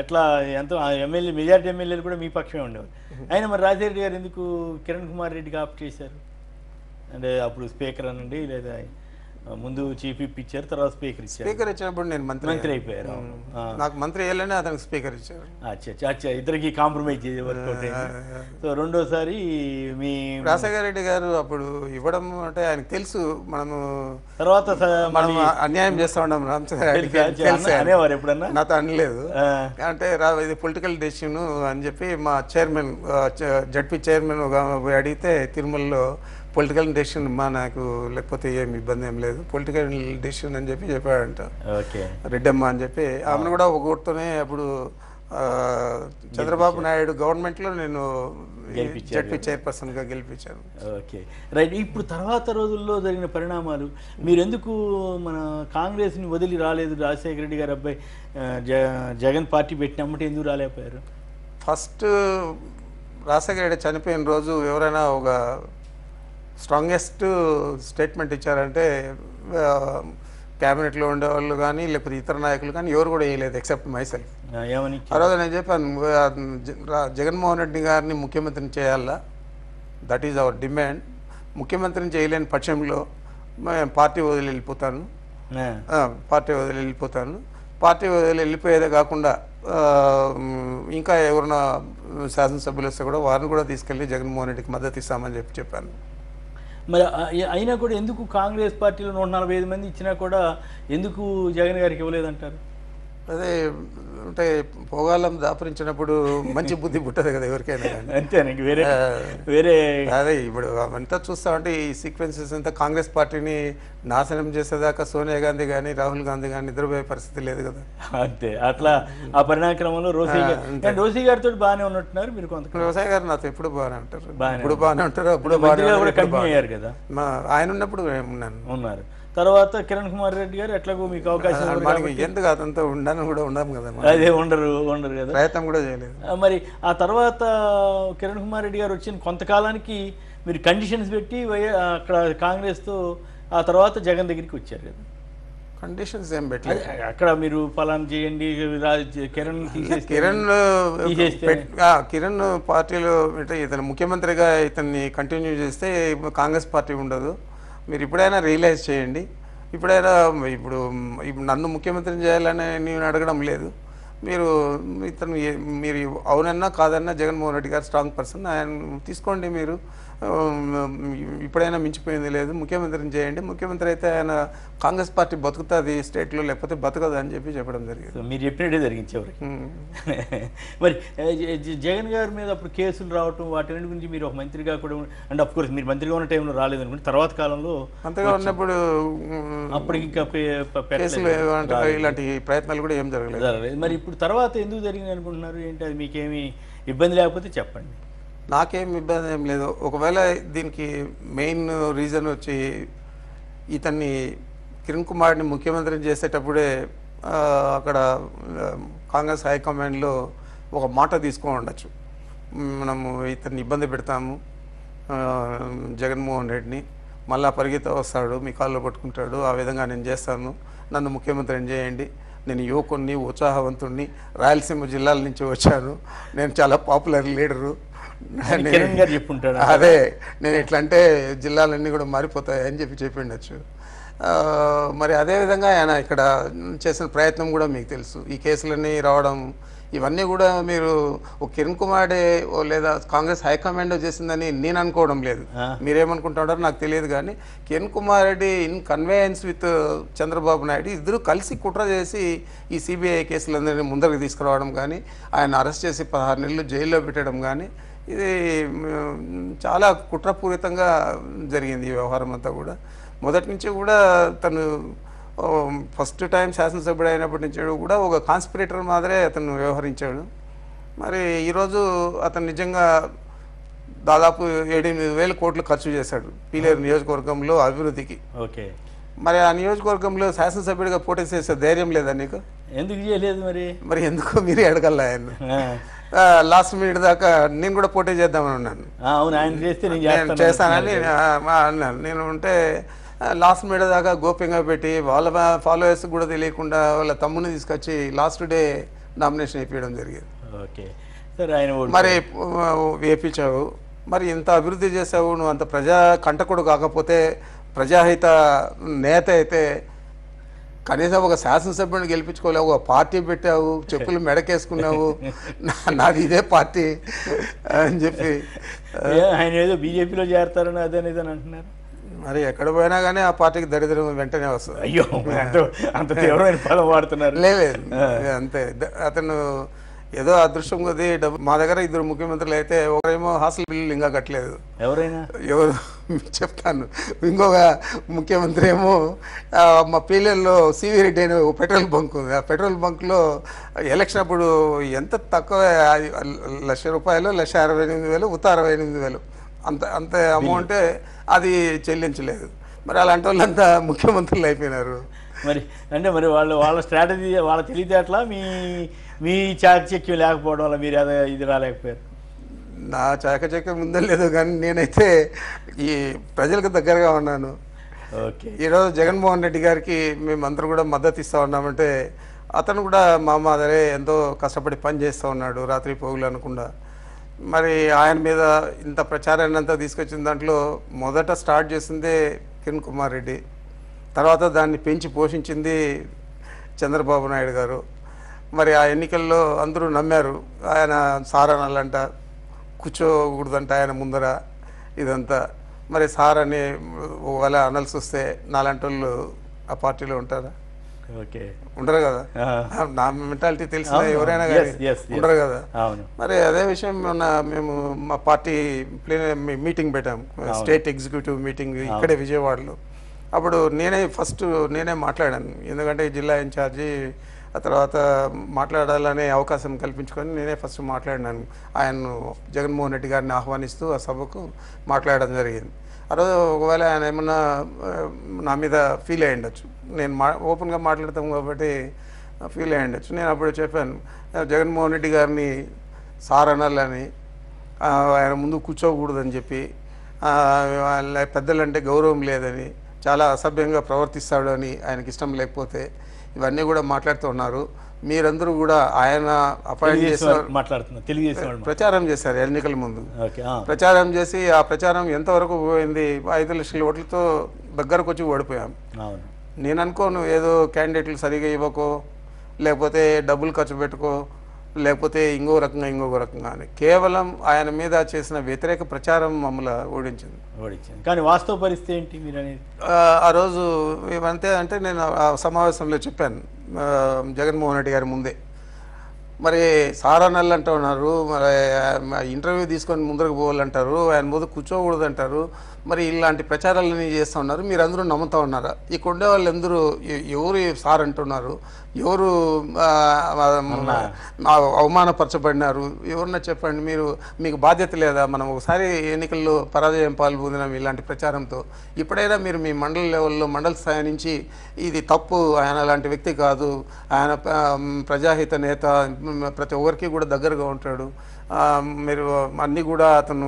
ఎట్లా ఎంతో ఎమ్మెల్యే మెజారిటీ ఎమ్మెల్యేలు కూడా మీ పక్షమే ఉండేవారు. అయినా మరి రాజశేఖర రెడ్డి గారు ఎందుకు కిరణ్ కుమార్ రెడ్డికి ఆప్ట్ చేశారు? అంటే అప్పుడు స్పీకర్ అనండి, లేదా ముందు చీఫ్ విప్ ఇచ్చారు, తర్వాత స్పీకర్ ఇచ్చారు. స్పీకర్ ఇచ్చినప్పుడు నేను మంత్రి అయిపోయారు. నాకు మంత్రి అయ్యాలని అతనికి స్పీకర్ ఇచ్చారు. అచ్చా ఇద్దరికి కాంప్రమైజ్ చేసే వర్కౌట్ అయింది. సో రెండోసారి మీ రాజశేఖర రెడ్డి గారు అప్పుడు ఇవ్వడం అంటే ఆయనకు తెలుసు మనము తర్వాత మనం అన్యాయం చేస్తా ఉన్నాం రామచంద్ర అనేవారు ఎప్పుడన్నా? నాతో అనలేదు. అంటే ఇది పొలిటికల్ డెసిషన్ అని చెప్పి మా చైర్మన్ జడ్పీ చైర్మన్ అడిగితే తిరుమలలో పొలిటికల్ డెసిషన్ నాకు లేకపోతే ఏమి ఇబ్బంది ఏం లేదు, పొలిటికల్ డెసిషన్ అని చెప్పి చెప్పాడంట రెడ్డమ్మ అని చెప్పి. ఆమెను కూడా ఒక ఓటుతోనే అప్పుడు చంద్రబాబు నాయుడు గవర్నమెంట్లో నేను జడ్పీ చైర్పర్సన్గా గెలిపించాను. Okay right. ఇప్పుడు తర్వాత రోజుల్లో జరిగిన పరిణామాలు, మీరు ఎందుకు మన కాంగ్రెస్ని వదిలి రాలేదు? రాజశేఖర రెడ్డి గారు అబ్బాయి జగన్ పార్టీ పెట్టినమ్మటే ఎందుకు రాలేకపోయారు? ఫస్ట్ రాజశేఖర రెడ్డి చనిపోయిన రోజు ఎవరైనా ఒక స్ట్రాంగెస్ట్ స్టేట్మెంట్ ఇచ్చారంటే క్యాబినెట్లో ఉండేవాళ్ళు కానీ లేకపోతే ఇతర నాయకులు కానీ ఎవరు కూడా వేయలేదు ఎక్సెప్ట్ మైసెల్ఫ్. ఆ రోజు నేను చెప్పాను, జగన్మోహన్ రెడ్డి గారిని ముఖ్యమంత్రిని చేయాలా, దట్ ఈజ్ అవర్ డిమాండ్. ముఖ్యమంత్రిని చేయలేని పక్షంలో పార్టీ వదిలి వెళ్ళిపోతాను, పార్టీ వదిలి వెళ్ళిపోయేదే కాకుండా ఇంకా ఎవరైనా శాసనసభ్యులు వస్తే కూడా వారిని కూడా తీసుకెళ్ళి జగన్మోహన్ రెడ్డికి మద్దతు ఇస్తామని చెప్పాను. మరి అయినా కూడా ఎందుకు కాంగ్రెస్ పార్టీలో 145 మంది ఇచ్చినా కూడా ఎందుకు జగన్ గారికి ఇవ్వలేదంటారు? అదే అంటే పోగాలం దాపరించినప్పుడు మంచి బుద్ధి పుట్టదు కదా ఎవరికైనా. అంతేనండి, వేరే అదే ఇప్పుడు అంతా చూస్తామంటే ఈ సీక్వెన్సెస్ అంతా కాంగ్రెస్ పార్టీని నాశనం చేసేదాకా సోనియా గాంధీ కానీ రాహుల్ గాంధీ కానీ నిద్రపోయే పరిస్థితి లేదు కదా. అంతే, అట్లా ఆ పరిణామక్రమంలో రోసీ గారితో బాగానే ఉన్నట్టున్నారు మీరు. కొంత రోసయ్య గారు నాతో ఎప్పుడు బాగానే ఉంటారు, ఇప్పుడు బాగానే ఉంటారు, అప్పుడు అయ్యారు కదా. ఆయన ఉన్నప్పుడు ఉన్నారు. తర్వాత కిరణ్ కుమార్ రెడ్డి గారు ఎట్లాగో మీకు అవకాశం ఎందుకు అదంతా ఉండను కూడా ఉండాము కదా, అదే ఉండరు కదా, ప్రయత్నం కూడా చేయలేదు. మరి ఆ తర్వాత కిరణ్ కుమార్ రెడ్డి గారు వచ్చిన కొంతకాలానికి మీరు కండిషన్స్ పెట్టి అక్కడ కాంగ్రెస్తో ఆ తర్వాత జగన్ దగ్గరికి వచ్చారు కదా. కండిషన్స్ ఏం పెట్టలేదు అక్కడ, మీరు ఫలానా చేయండి, కిరణ్ కిరణ్ పార్టీలో ఇతను ముఖ్యమంత్రిగా ఇతన్ని కంటిన్యూ చేస్తే కాంగ్రెస్ పార్టీ ఉండదు, మీరు ఇప్పుడైనా రియలైజ్ చేయండి, ఇప్పుడైనా ఇప్పుడు నన్ను ముఖ్యమంత్రిని చేయాలని నేను అడగడం లేదు, మీరు అవునన్నా కాదన్నా జగన్మోహన్ రెడ్డి గారు స్ట్రాంగ్ పర్సన్, ఆయన తీసుకోండి, మీరు ఇప్పుడైనా మించిపోయింది లేదు, ముఖ్యమంత్రిని చేయండి, ముఖ్యమంత్రి అయితే ఆయన కాంగ్రెస్ పార్టీ బతుకుతుంది స్టేట్లో, లేకపోతే బతకదు అని చెప్పి చెప్పడం జరిగింది. మీరు చెప్పినట్టే జరిగింది చివరికి. మరి జగన్ గారి మీద అప్పుడు కేసులు రావటం వాటి గురించి మీరు ఒక మంత్రిగా కూడా, అంటే అఫ్ కోర్స్ మీరు మంత్రిగా ఉన్న టైంలో రాలేదు అనుకుంటే, తర్వాత కాలంలో అంతగా ఉన్నప్పుడు అప్పటికి ఇంకా కేసులు ఇలాంటి ప్రయత్నాలు కూడా ఏం జరగలేదు. మరి ఇప్పుడు తర్వాత ఎందుకు జరిగింది అనుకుంటున్నారు? ఏంటి అది మీకేమి ఇబ్బంది లేకపోతే చెప్పండి. నాకేం ఇబ్బంది ఏం లేదు. ఒకవేళ దీనికి మెయిన్ రీజన్ వచ్చి ఇతన్ని కిరణ్ కుమార్ని ముఖ్యమంత్రిని చేసేటప్పుడే అక్కడ కాంగ్రెస్ హైకమాండ్లో ఒక మాట తీసుకొని ఉండొచ్చు, మనము ఇతన్ని ఇబ్బంది పెడతాము జగన్మోహన్ రెడ్డిని, మళ్ళీ పరిగెత్త వస్తాడు, మీ కాళ్ళు పట్టుకుంటాడు, ఆ విధంగా నేను చేస్తాను, నన్ను ముఖ్యమంత్రిని చేయండి, నేను యువకుడిని, ఉత్సాహవంతుడిని, రాయలసీమ జిల్లాల నుంచి వచ్చాను, నేను చాలా పాపులర్ లీడరు, అదే నేను ఎట్లా అంటే జిల్లాలన్నీ కూడా మారిపోతాయి అని చెప్పిండొచ్చు. మరి అదేవిధంగా ఆయన ఇక్కడ చేసిన ప్రయత్నం కూడా మీకు తెలుసు, ఈ కేసులన్నీ రావడం ఇవన్నీ కూడా మీరు ఒక కిరణ్ కుమార్డే లేదా కాంగ్రెస్ హైకమాండ్ చేసిందని నేను అనుకోవడం లేదు, మీరేమనుకుంటున్నారో నాకు తెలియదు. కానీ Kiran Kumar Reddy in conveyance with Chandrababu Naidu ఇద్దరు కలిసి కుట్ర చేసి ఈ సిబిఐ కేసులందరినీ ముందరికి తీసుకురావడం కానీ, ఆయన అరెస్ట్ చేసి 16 నెలలు జైల్లో పెట్టడం కానీ, ఇది చాలా కుట్రపూరితంగా జరిగింది ఈ వ్యవహారం అంతా కూడా. మొదటి నుంచి కూడా తను ఫస్ట్ టైం శాసనసభ్యుడు అయినప్పటి నుంచి కూడా ఒక కాన్స్పిరేటర్ మాదిరే అతను వ్యవహరించాడు. మరి ఈరోజు అతను నిజంగా దాదాపు 7-8 కోట్లు ఖర్చు చేశాడు పీలేరు నియోజకవర్గంలో అభివృద్ధికి. ఓకే, మరి ఆ నియోజకవర్గంలో శాసనసభ్యుడిగా పోటీ చేసే ధైర్యం లేదా నీకు? ఎందుకు చేయలేదు? మరి ఎందుకు మీరే అడగల ఆయన? లాస్ట్ మినిట్ దాకా నేను కూడా పోటీ చేద్దామని ఉన్నాను, చేస్తానని అన్నాను. నేను ఉంటే లాస్ట్ మినిట్ దాకా గోప్యంగా పెట్టి వాళ్ళ ఫాలోవర్స్ కూడా తెలియకుండా వాళ్ళ తమ్ముని తీసుకొచ్చి లాస్ట్ డే నామినేషన్ వేయించడం జరిగింది. ఓకే సరే, ఆయన మరి వేయించావు, మరి ఇంత అభివృద్ధి చేసావు, నువ్వు అంత ప్రజా కంటకుడు కాకపోతే ప్రజాహిత నేత అయితే కనీసం ఒక శాసనసభ్యుని గెలిపించుకోలేవు, ఒక పార్టీ పెట్టావు, చెప్పులు మెడకేసుకున్నావు, నాది ఇదే పార్టీ అని చెప్పి ఆయన ఏదో బీజేపీలో చేరతారని అదని ఇదని అంటున్నారు. మరి ఎక్కడ పోయినా కానీ ఆ పార్టీకి దరిద్రం వెంటనే వస్తుంది. అయ్యో, అంత తీవ్రమైన పదం వాడుతున్నారు. లేదు అంతే, అతను ఏదో అదృష్టం కొద్దీ డబ్బు. మా దగ్గర 2 ముఖ్యమంత్రులు అయితే ఒకరేమో హాస్టల్ బిల్లులు ఇంకా కట్టలేదు, ఎవరైనా ఎవరు చెప్తాను. ఇంకొక ముఖ్యమంత్రి ఏమో మా పీలల్లో సివి రెడ్డి అనే పెట్రోల్ బంక్ ఉంది, ఆ పెట్రోల్ బంక్లో ఎలక్షన్ అప్పుడు ఎంత తక్కువ ₹1,00,000, ₹1,68,000, ఉత్త 68,000 అంత అమౌంటే అది చెల్లించలేదు. మరి అలాంటి వాళ్ళంతా ముఖ్యమంత్రులు అయిపోయినారు. మరి అంటే మరి వాళ్ళ స్ట్రాటజీ, వాళ్ళ తెలివితేటలా మీ చాకచక్యం లేకపోవడం వల్ల మీరు ఇది రాలేకపోయారు? నా చాకచక్యం ముందే లేదు, కానీ నేనైతే ఈ ప్రజలకు దగ్గరగా ఉన్నాను. ఓకే, ఈరోజు జగన్మోహన్ రెడ్డి గారికి మేమందరూ కూడా మద్దతు ఇస్తూ ఉన్నామంటే అతను కూడా మా మాదరే ఎంతో కష్టపడి పని చేస్తూ ఉన్నాడు, రాత్రి పోగులు అనకుండా. మరి ఆయన మీద ఇంత ప్రచారాన్ని అంతా తీసుకొచ్చిన దాంట్లో మొదట స్టార్ట్ చేసిందే కిరణ్ కుమార్ రెడ్డి, తర్వాత దాన్ని పెంచి పోషించింది చంద్రబాబు నాయుడు గారు. మరి ఆ ఎన్నికల్లో అందరూ నమ్మారు, ఆయన సారనాలంట, కూర్చోకూడదంట ఆయన ముందర ఇదంతా. మరి సార్ అని ఒకవేళ అనాల్సి వస్తే నాలాంటి వాళ్ళు ఆ పార్టీలో ఉంటారా? ఓకే, ఉండరు కదా. నా మెంటాలిటీ తెలిసిన ఎవరైనా కానీ ఉండరు కదా. మరి అదే విషయం మేము మా పార్టీ మీటింగ్ పెట్టాం, స్టేట్ ఎగ్జిక్యూటివ్ మీటింగ్ ఇక్కడే విజయవాడలో. అప్పుడు నేనే మాట్లాడాను, ఎందుకంటే జిల్లా ఇన్ఛార్జి, ఆ తర్వాత మాట్లాడాలనే అవకాశం కల్పించుకొని నేనే ఫస్ట్ మాట్లాడినాను. ఆయన్ను జగన్మోహన్ రెడ్డి గారిని ఆహ్వానిస్తూ ఆ సభకు మాట్లాడడం జరిగింది. ఆ రోజు ఒకవేళ ఆయన ఏమన్నా నా మీద ఫీల్ అయ్యి ఉండొచ్చు, నేను ఓపెన్గా మాట్లాడతాం కాబట్టి ఫీల్ అయ్యి ఉండొచ్చు. నేను అప్పుడు చెప్పాను, జగన్మోహన్ రెడ్డి గారిని సార్ అనాలని, ఆయన ముందు కూర్చోకూడదని చెప్పి, పెద్దలంటే గౌరవం లేదని, చాలా అసభ్యంగా ప్రవర్తిస్తాడు అని ఆయనకి ఇష్టం లేకపోతే ఇవన్నీ కూడా మాట్లాడుతూ ఉన్నారు. మీరందరూ కూడా ఆయన అపాయింట్ చేశారు, ప్రచారం చేశారు ఎన్నికల ముందు. ప్రచారం చేసి ఆ ప్రచారం ఎంతవరకు పోయింది, 5 లక్షల ఓట్లతో దగ్గరకు వచ్చి ఓడిపోయాం. నేను అనుకోను ఏదో క్యాండిడేట్లు సరిగా ఇవ్వకో, లేకపోతే డబ్బులు ఖర్చు పెట్టుకో, లేకపోతే ఇంకో రకంగా అని. కేవలం ఆయన మీద చేసిన వ్యతిరేక ప్రచారం మమ్మల్ని ఓడించింది. కానీ వాస్తవ పరిస్థితి ఏంటి మీరు అనేది? ఆ రోజు ఏమంతే అంటే నేను ఆ సమావేశంలో చెప్పాను జగన్మోహన్ రెడ్డి గారి ముందే, మరి సారా నల్లు అంటూ ఉన్నారు, మరి ఇంటర్వ్యూ తీసుకొని ముందరకు పోవాలంటారు, ఆయన ముందు కూర్చోకూడదు అంటారు, మరి ఇలాంటి ప్రచారాలన్నీ చేస్తూ ఉన్నారు, మీరందరూ నమ్ముతూ ఉన్నారా? ఇక్కడ ఉండే వాళ్ళందరూ ఎవరు సార్ అంటున్నారు, ఎవరు అవమానపరచబడినారు, ఎవరన్నా చెప్పండి. మీకు బాధ్యత లేదా? మనం ఒకసారి ఎన్నికల్లో పరాజయం పాల్పొందినాం ఇలాంటి ప్రచారంతో. ఇప్పుడైనా మీరు మీ మండల లెవెల్లో, మండల స్థాయి నుంచి ఇది తప్పు, ఆయన అలాంటి వ్యక్తి కాదు, ఆయన ప్రజాహిత నేత, ప్రతి ఒక్కరికి కూడా దగ్గరగా ఉంటాడు, మీరు అన్నీ కూడా అతను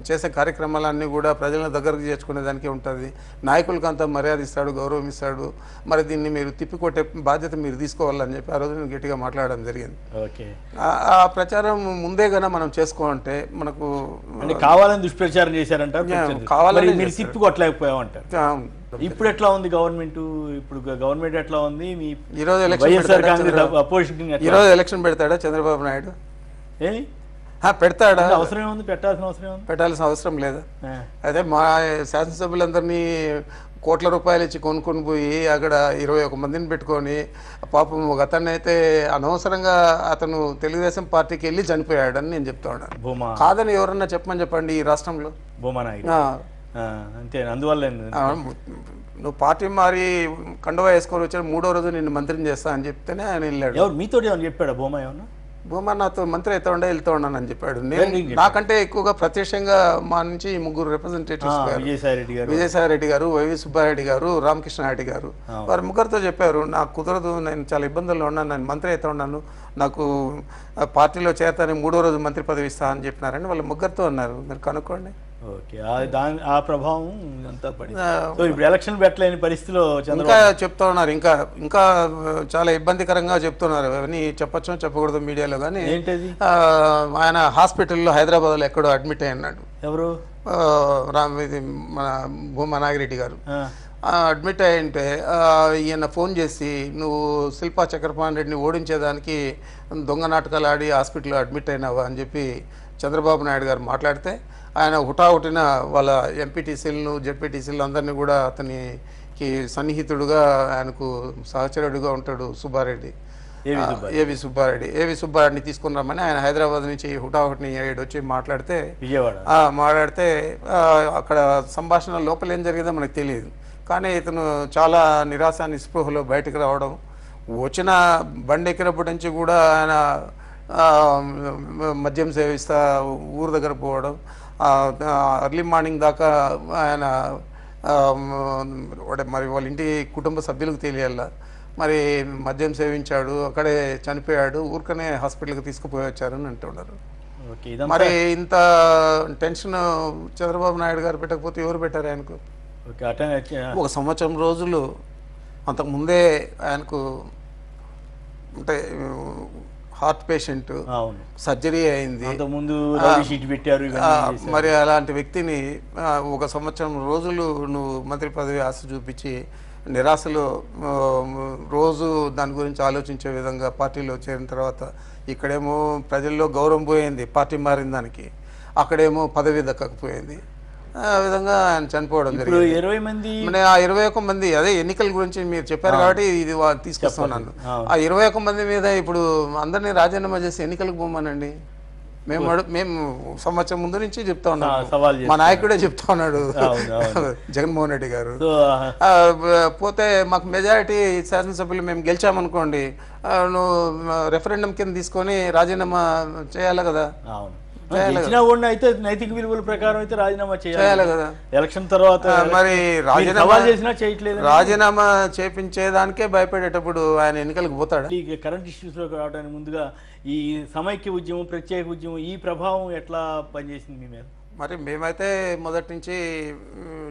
చేసే కార్యక్రమాలన్నీ కూడా ప్రజలను దగ్గరకు చేర్చుకునే దానికే ఉంటుంది, నాయకులకు అంతా మర్యాద ఇస్తాడు, గౌరవం ఇస్తాడు, మరి దీన్ని మీరు తిప్పికొట్టే బాధ్యత మీరు తీసుకోవాలని చెప్పి ఆ రోజు నేను గట్టిగా మాట్లాడడం జరిగింది. ఓకే, ఆ ప్రచారం ముందే కన్నా మనం చేసుకోవాలంటే మనకు కావాలని దుష్ప్రచారం చేశారంటారు, కావాలని మీరు తిప్పికొట్టలేకపోయామంటారు. ఇప్పుడు ఎట్లా ఉంది గవర్నమెంట్? ఇప్పుడు గవర్నమెంట్ ఎట్లా ఉంది? ఈరోజు ఎలక్షన్ పెడతాడా చంద్రబాబు నాయుడు? పెడతాడా? అవసరం ఉంది, పెట్టాల్సిన అవసరం లేదా? అదే మా శాసనసభ్యులందరినీ కోట్ల రూపాయలు ఇచ్చి కొనుక్కొని పోయి అక్కడ 21 మందిని పెట్టుకొని, పాపం ఒక అతన్ని అయితే అనవసరంగా అతను తెలుగుదేశం పార్టీకి వెళ్ళి చనిపోయాడని నేను చెప్తా ఉన్నాను. కాదని ఎవరన్నా చెప్పండి ఈ రాష్ట్రంలో? అంతే, అందువల్ల నువ్వు పార్టీ మారి కండువా వేసుకొని వచ్చాడు, 3వ రోజు నిన్ను మంత్రిని చేస్తా అని చెప్తేనే ఆయన వెళ్ళాడు. ఎవరు మీతో ఏమని చెప్పాడా బొమ్మ? ఏమన్నా బొమ్మ నాతో మంత్రి అయితే వెళ్తూ ఉన్నాను అని చెప్పాడు. నాకంటే ఎక్కువగా ప్రత్యక్షంగా మా నుంచి 3 రిప్రజెంటేటివ్స్, విజయసాయి రెడ్డి గారు, వైవి సుబ్బారెడ్డి గారు, రామకృష్ణారెడ్డి గారు, వారు ముగ్గురితో చెప్పారు, నాకు కుదరదు, నేను చాలా ఇబ్బందుల్లో ఉన్నాను, నేను మంత్రి అయితే ఉన్నాను, నాకు పార్టీలో చేరతానని 3వ రోజు మంత్రి పదవి ఇస్తా అని చెప్పినారని వాళ్ళు ముగ్గురితో అన్నారు. మీరు కనుక్కోండి. ఓకే, ఆ ప్రభావం అంతా పడింది. సో ఇప్పుడు ఎలక్షన్ పెట్టలేని పరిస్థితిలో ఇంకా చంద్రబాబు చెప్తా ఉన్నారు, ఇంకా చాలా ఇబ్బందికరంగా చెప్తున్నారు. అవన్నీ చెప్పచ్చో చెప్పకూడదు మీడియాలో, కానీ ఏంటది? ఆయన హాస్పిటల్లో హైదరాబాద్లో ఎక్కడో అడ్మిట్ అయి ఉన్నాడు. ఎవరు? ఇది మన భూమా నాగిరెడ్డి గారు ఆ, అడ్మిట్ అయ్యింటే ఈయన ఫోన్ చేసి, నువ్వు శిల్పా చక్రపాణి రెడ్డిని ఓడించేదానికి దొంగ నాటకాలు ఆడి హాస్పిటల్లో అడ్మిట్ అయినావా అని చెప్పి చంద్రబాబు నాయుడు గారు మాట్లాడితే, ఆయన హుటాహుటిన వాళ్ళ ఎంపీటీసీలను జెడ్పీటీసీలు అందరినీ కూడా అతనికి సన్నిహితుడుగా, ఆయనకు సహచరుడుగా ఉంటాడు సుబ్బారెడ్డి, ఏవి సుబ్బారెడ్డిని తీసుకుని రమ్మని ఆయన హైదరాబాద్ నుంచి హుటాహుటిని వచ్చి మాట్లాడితే, విజయవాడ మాట్లాడితే అక్కడ సంభాషణ లోపల ఏం జరిగిందో మనకు తెలియదు. కానీ ఇతను చాలా నిరాశ నిస్పృహలో బయటకు రావడం, వచ్చిన బండి ఎక్కినప్పటి నుంచి కూడా ఆయన మద్యం సేవిస్తా ఊరు దగ్గర పోవడం, అర్లీ మార్నింగ్ దాకా ఆయన మరి వాళ్ళ ఇంటి కుటుంబ సభ్యులకు తెలియాల, మరి మద్యం సేవించాడు, అక్కడే చనిపోయాడు, ఊరికనే హాస్పిటల్కి తీసుకుపోయి వచ్చారని అంటున్నారు. మరి ఇంత టెన్షన్ చంద్రబాబు నాయుడు గారు పెట్టకపోతే ఎవరు పెట్టారు ఆయనకు? ఒక సంవత్సరం రోజులు అంతకుముందే ఆయనకు అంటే హార్ట్ పేషెంట్, సర్జరీ అయింది, మరి అలాంటి వ్యక్తిని ఒక సంవత్సరం రోజులు నువ్వు మంత్రి పదవి ఆశ చూపించి నిరాశలో రోజు దాని గురించి ఆలోచించే విధంగా పార్టీలో చేరిన తర్వాత ఇక్కడేమో ప్రజల్లో గౌరవం పోయింది పార్టీ మారిన దానికి, అక్కడేమో పదవి దక్కకపోయింది. ఆ విధంగా ఆయన చనిపోవడం జరిగింది. 21 మంది, అదే ఎన్నికల గురించి మీరు చెప్పారు కాబట్టి ఇది తీసుకొస్తున్నాను. ఆ 21 మంది మీద ఇప్పుడు అందరినీ రాజీనామా చేసి ఎన్నికలకు పోమానండి. మేము సంవత్సరం ముందు నుంచి చెప్తా ఉన్నాం, మా నాయకుడే చెప్తా ఉన్నాడు జగన్మోహన్ రెడ్డి గారు. పోతే మాకు మెజారిటీ శాసనసభ్యులు మేము గెలిచామనుకోండి, నువ్వు రెఫరెండం కింద తీసుకొని రాజీనామా చేయాలి కదా. అయితే నైతిక విలువల ప్రకారం అయితే రాజీనామా చేయాలి కదా. ఎలక్షన్ తర్వాత మరి రాజీనామా చేపించేదానికే భయపడేటప్పుడు ఆయన ఎన్నికలకు పోతాడు. కరెంట్ ఇష్యూస్ లో రావడానికి ముందుగా ఈ సమైక్య ఉద్యమం, ప్రత్యేక ఉద్యమం, ఈ ప్రభావం ఎట్లా పనిచేసింది మీ మీద? మరి మేమైతే మొదటి నుంచి